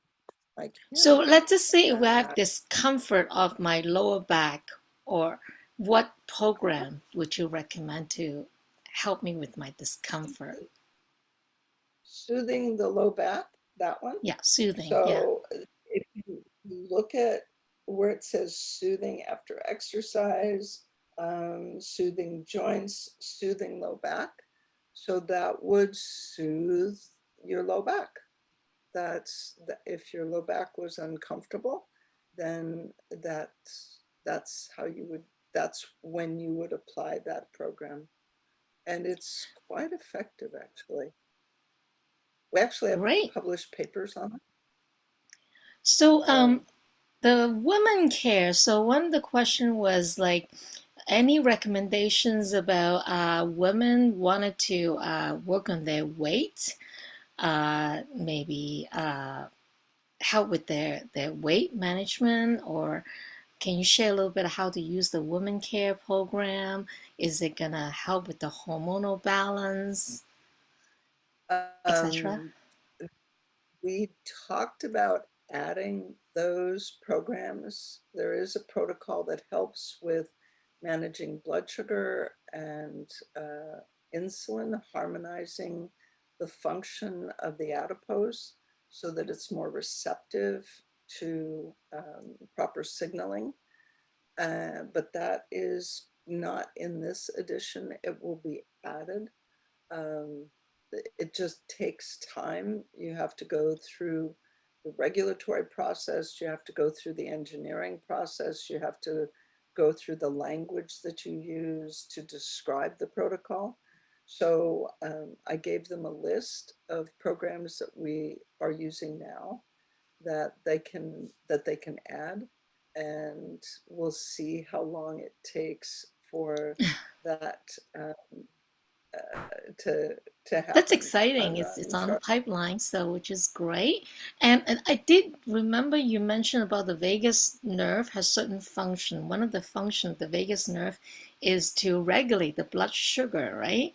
my
So
camera
let's just say we have
back.
discomfort of my lower back, or what program would you recommend to help me with my discomfort?
Soothing the low back, that one.
Yeah, soothing. Yeah.
So if you look at where it says soothing after exercise, soothing joints, soothing low back, so that would soothe your low back. if your low back was uncomfortable, then that's how you would, that's when you would apply that program. And it's quite effective, actually. We actually have
Great.
published papers on it.
So, the women care. So one of the question was like, any recommendations about women wanted to work on their weight, maybe help with their weight management, or can you share a little bit of how to use the women care program? Is it gonna help with the hormonal balance, etc.?
Um, we talked about adding those programs. There is a protocol that helps with managing blood sugar and insulin, harmonizing the function of the adipose so that it's more receptive to proper signaling. But that is not in this edition. It will be added. Um, it just takes time. You have to go through the regulatory process. You have to go through the engineering process. You have to go through the language that you use to describe the protocol. So I gave them a list of programs that we are using now that they can add, and we'll see how long it takes for that to
That's
happen.
exciting.
I'm
It's
not
it's
in
on the
charge.
pipeline, so which is great. And I did remember you mentioned about the vagus nerve has certain function. One of the function of the vagus nerve is to regulate the blood sugar, right?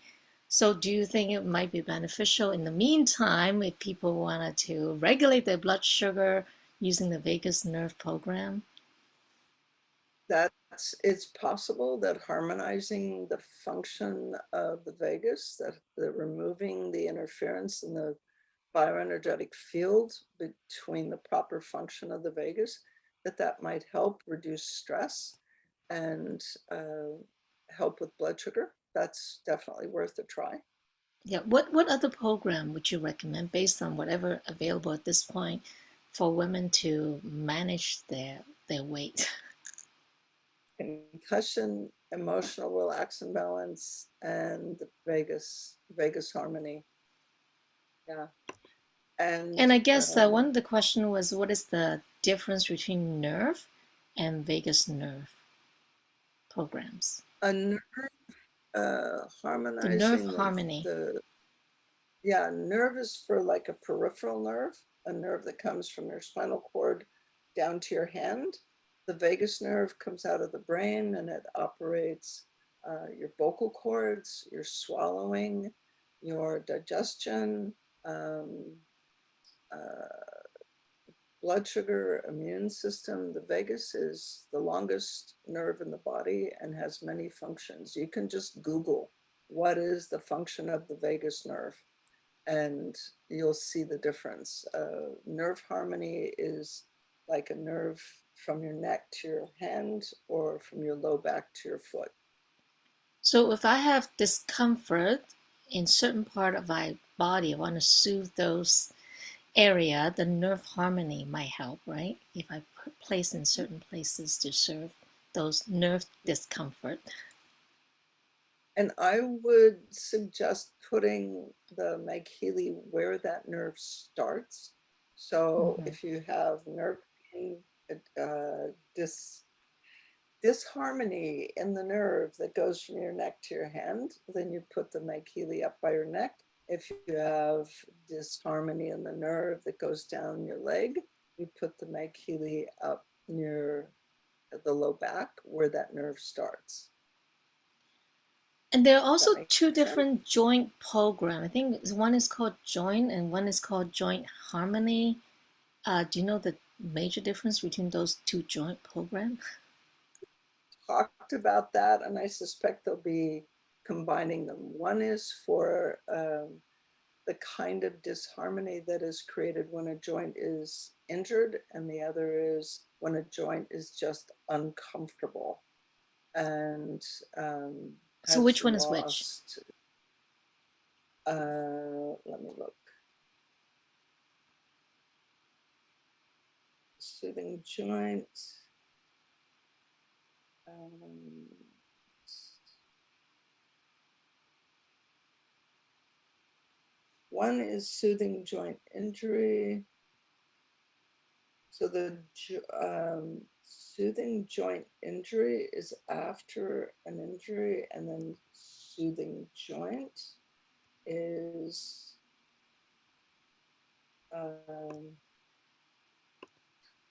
So do you think it might be beneficial in the meantime if people wanted to regulate their blood sugar using the vagus nerve program?
It's possible that harmonizing the function of the vagus, that removing the interference in the bioenergetic field between the proper function of the vagus, that might help reduce stress and help with blood sugar. That's definitely worth a try.
Yeah, what other program would you recommend based on whatever available at this point for women to manage their weight?
Concussion, emotional relax and balance, and the vagus harmony. Yeah. And
And I guess one of the question was, what is the difference between nerve and vagus nerve programs?
a nerve
The nerve
harmonizing
harmony.
the yeah, nerve is for like a peripheral nerve, a nerve that comes from your spinal cord down to your hand. The vagus nerve comes out of the brain and it operates your vocal cords, your swallowing, your digestion, um, uh, blood sugar, immune system. The vagus is the longest nerve in the body and has many functions. You can just Google what is the function of the vagus nerve and you'll see the difference. Nerve harmony is like a nerve from your neck to your hand or from your low back to your foot.
So if I have discomfort in certain part of my body, I want to soothe those area, the nerve harmony might help, right? If I place in certain places to serve those nerve discomfort.
And I would suggest putting the Meg Healy where that nerve starts. So
Mm-hmm.
if you have nerve pain, disharmony in the nerve that goes from your neck to your hand, then you put the Meg Healy up by your neck. If you have disharmony in the nerve that goes down your leg, you put the Meg Healy up near the low back where that nerve starts.
And there are
Does
also
that make
two
sense?
different joint program. I think one is called joint and one is called joint harmony. Do you know the major difference between those two joint programs?
Talked about that, and I suspect they'll be combining them. One is for the kind of disharmony that is created when a joint is injured, and the other is when a joint is just uncomfortable and
So
has
which one is which?
lost. Let me look. soothing joint. One is soothing joint injury. So the soothing joint injury is after an injury, and then soothing joint is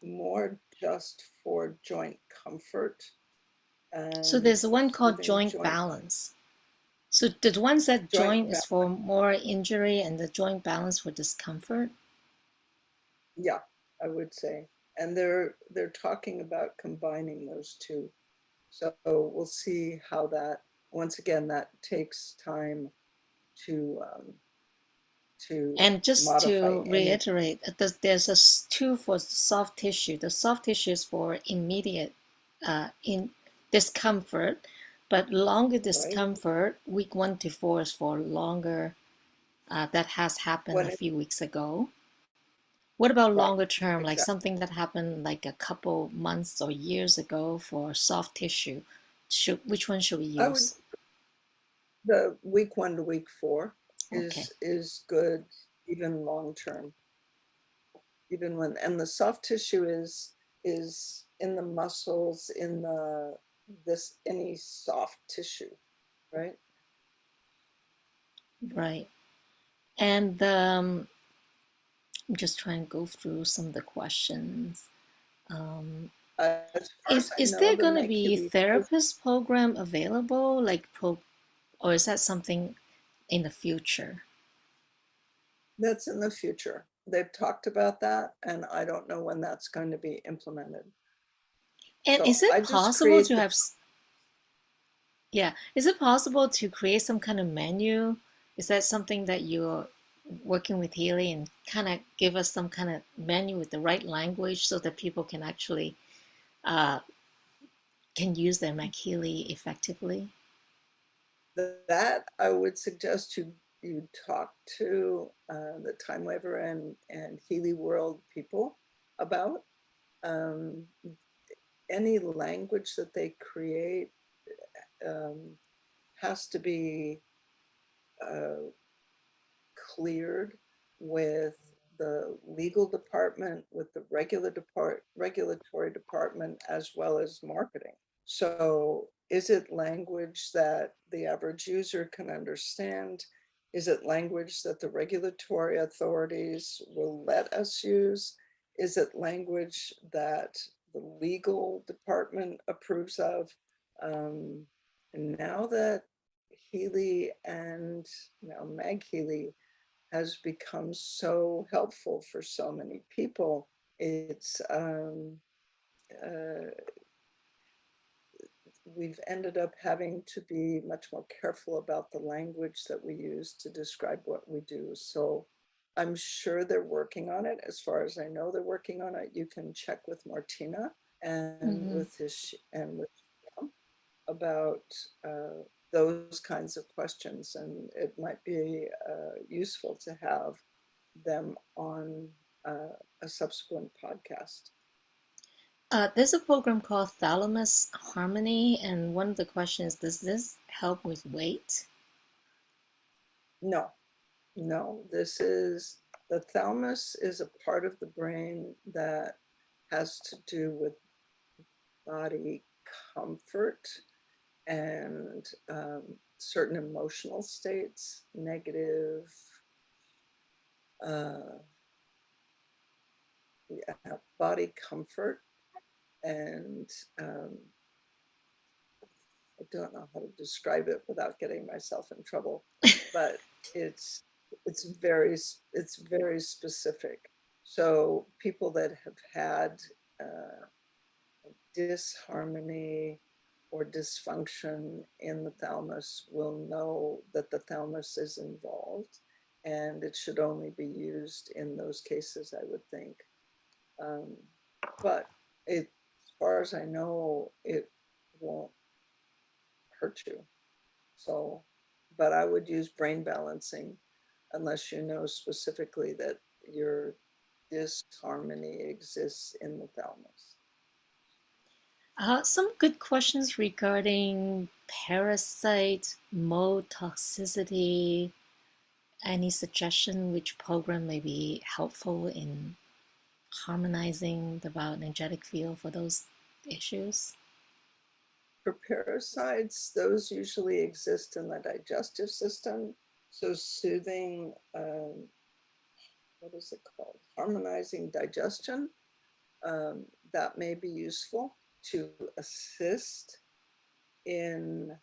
more just for joint comfort.
So there's one called joint balance. So the one that joint is for more injury and the joint balance for discomfort?
Yeah, I would say. And they're talking about combining those two. So we'll see how that, once again, that takes time to
and just
modify
to reiterate, there's a two for soft tissue. The soft tissue is for immediate in discomfort, but longer discomfort, week 1 to 4 is for longer. That has happened a few weeks ago. What about longer term, like something that happened like a couple months or years ago for soft tissue? Which one should we use?
The week 1 to week 4 is good, even long term. Even when, and the soft tissue is in the muscles, in the any soft tissue, right?
Right. And I'm just trying to go through some of the questions. Is there going to be therapist program available, like or is that something in the future?
That's in the future. They've talked about that, and I don't know when that's going to be implemented.
And so is it possible to have? Yeah, is it possible to create some kind of menu? Is that something that you're working with Healy and kind of give us some kind of menu with the right language so that people can actually can use their McHealy effectively?
That I would suggest you talk to the Time Waver and Healy World people about. Any language that they create has to be cleared with the legal department, with the regulatory department, as well as marketing. So is it language that the average user can understand? Is it language that the regulatory authorities will let us use? Is it language that the legal department approves of? And now that Healy and Meg Healy has become so helpful for so many people, it's we've ended up having to be much more careful about the language that we use to describe what we do. So I'm sure they're working on it. As far as I know, they're working on it. You can check with Martina and with Shyam about those kinds of questions, and it might be useful to have them on a subsequent podcast.
There's a program called Thalamus Harmony, and one of the questions, does this help with weight?
No, this is, the thalamus is a part of the brain that has to do with body comfort and certain emotional states, negative, body comfort, and I don't know how to describe it without getting myself in trouble, but it's very specific. So people that have had disharmony or dysfunction in the thalamus will know that the thalamus is involved, and it should only be used in those cases, I would think. But as far as I know, it won't hurt you. So, but I would use brain balancing unless you know specifically that you're disharmony exists in the thalamus.
Some good questions regarding parasite, mold toxicity. Any suggestion which program may be helpful in harmonizing the bioenergetic field for those issues?
For parasites, those usually exist in the digestive system. So soothing, what is it called? Harmonizing digestion. That may be useful to assist in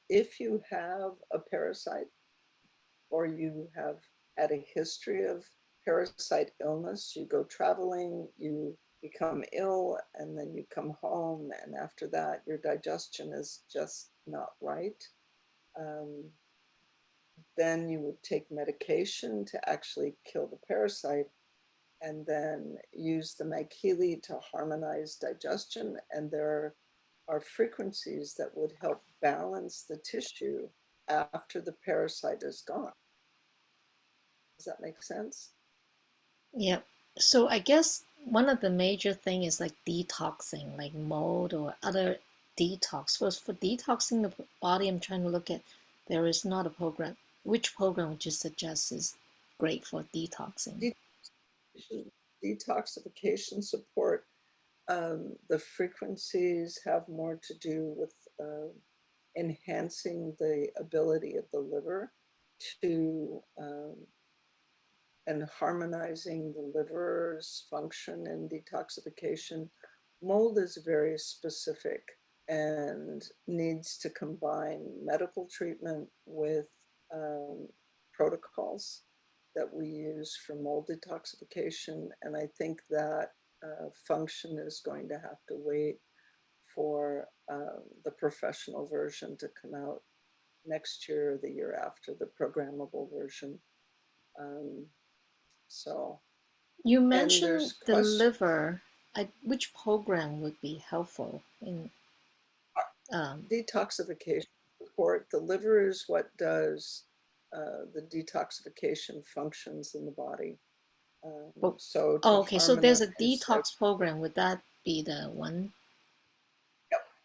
if you have a parasite or you have had a history of parasite illness, you go traveling, you become ill, and then you come home, and after that, your digestion is just not right. Then you would take medication to actually kill the parasite, and then use the McHealy to harmonize digestion. And there are frequencies that would help balance the tissue after the parasite is gone. Does that make sense?
Yeah. So I guess one of the major thing is like detoxing, like mold or other detox. For detoxing the body, I'm trying to look at, there is not a program. Which program would you suggest is great for detoxing?
Detoxification support. The frequencies have more to do with enhancing the ability of the liver to and harmonizing the liver's function and detoxification. Mold is very specific and needs to combine medical treatment with protocols that we use for mold detoxification. And I think that function is going to have to wait for the professional version to come out next year or the year after, the programmable version. So,
You
and
mentioned
there's
the
questions.
liver. Which program would be helpful in
Detoxification support. The liver is what does the detoxification functions in the body.
well,
So to
oh, okay, so there's a
harmonize
detox program. Would that be the one?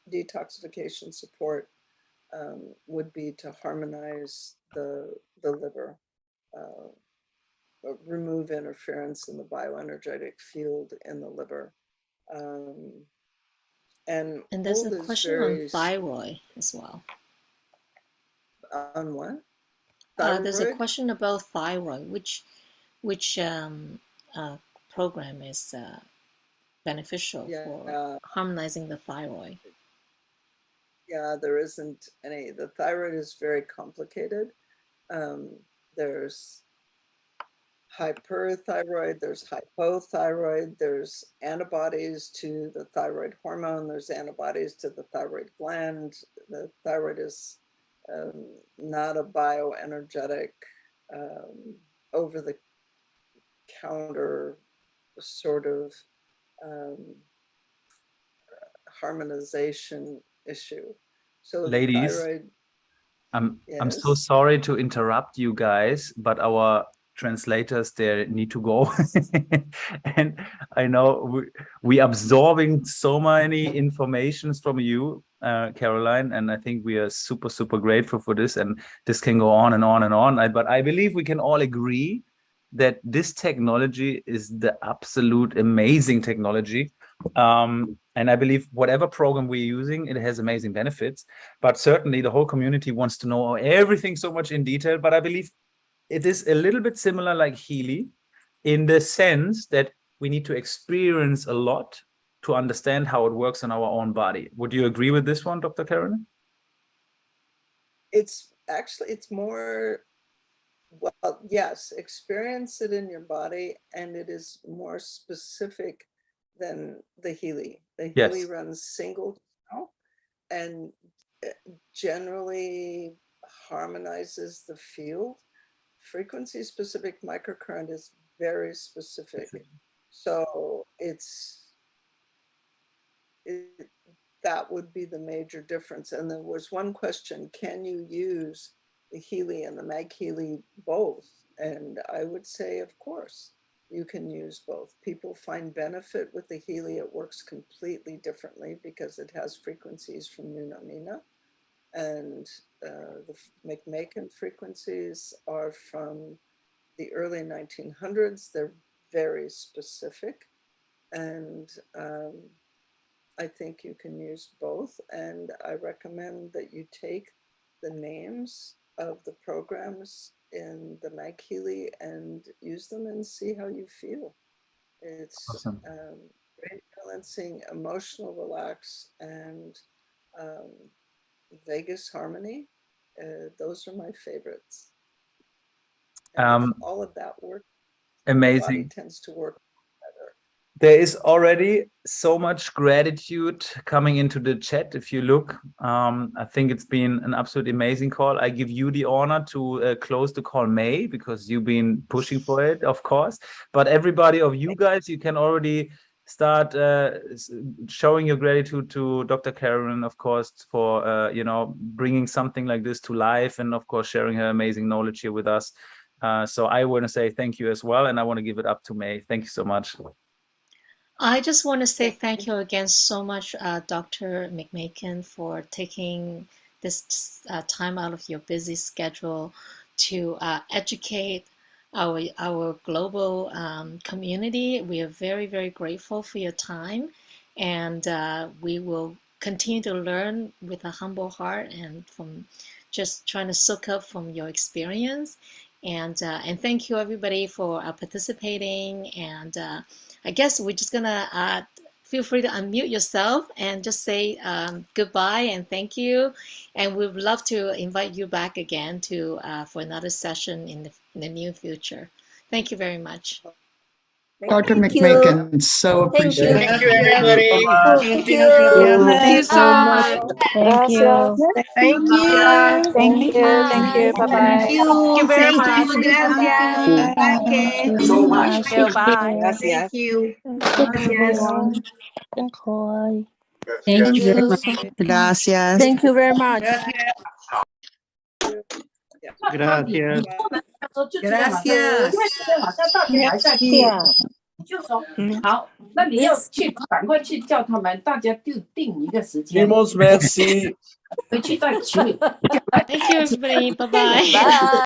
detoxification support would be to harmonize the liver, remove interference in the bioenergetic field in the liver. And
there's a
mold is
question on
very,
thyroid as well.
on what?
There's a
Thyroid?
question about thyroid. Which program is beneficial for
Yeah,
harmonizing the thyroid?
yeah, there isn't any. The thyroid is very complicated. There's hyperthyroid, there's hypothyroid, there's antibodies to the thyroid hormone, there's antibodies to the thyroid gland. The thyroid is not a bioenergetic, over the counter sort of harmonization issue. So the
Ladies,
thyroid.
I'm so
Yes.
sorry to interrupt you guys, but our translators there need to go. And I know we absorbing so many informations from you, Caroline, and I think we are super, super grateful for this. And this can go on and on and on. But I believe we can all agree that this technology is the absolute amazing technology. And I believe whatever program we're using, it has amazing benefits. But certainly the whole community wants to know everything so much in detail. But I believe it is a little bit similar like Healy in the sense that we need to experience a lot to understand how it works in our own body. Would you agree with this one, Dr. Carolyn?
It's actually, it's more, well, yes, experience it in your body, and it is more specific than the Healy. The Healy
Yes.
runs single channel and generally harmonizes the field. Frequency specific microcurrent is very specific. So that would be the major difference. And there was one question, can you use the Healy and the McHealy both And I would say, of course, you can use both. People find benefit with the Healy. It works completely differently because it has frequencies from Nunamina. And the McMakin frequencies are from the early 1900s. They're very specific. And I think you can use both. And I recommend that you take the names of the programs in the Mag Healy and use them and see how you feel. It's
Awesome.
brain balancing, emotional relax, and vagus harmony. Those are my favorites. And if all of that works,
amazing.
the body tends to work better.
There is already so much gratitude coming into the chat. If you look, I think it's been an absolutely amazing call. I give you the honor to close the call, May, because you've been pushing for it, of course. But everybody of you guys, you can already start showing your gratitude to Dr. Carolyn, of course, for you know, bringing something like this to life, and of course sharing her amazing knowledge here with us. So I want to say thank you as well, and I want to give it up to May. Thank you so much.
I just want to say thank you again so much, Dr. McMakin, for taking this time out of your busy schedule to educate our global community. We are very, very grateful for your time, and we will continue to learn with a humble heart and from just trying to soak up from your experience. And thank you everybody for participating. And I guess we're just gonna feel free to unmute yourself and just say goodbye and thank you. And we'd love to invite you back again to for another session in the near future. Thank you very much.
Dr.
Thank you.
McMakin, so
Thank you.
appreciate
Thank you, everybody.
Thank you.
Continued.
Thank you so much.
Thank you.
Thank you.
Thank you. Thank you. Bye bye.
Thank you very
Thank
much.
you. Gracias. Bye.
so much.
Bye.
Thank you.
Thank you very much. Gracias.
Thank you very much.
Gracias.
Gracias.
就说好，那你要去赶快去叫他们，大家就定一个时间，
Merci.
回去在群里。
Thank you everybody. Bye bye.
Bye.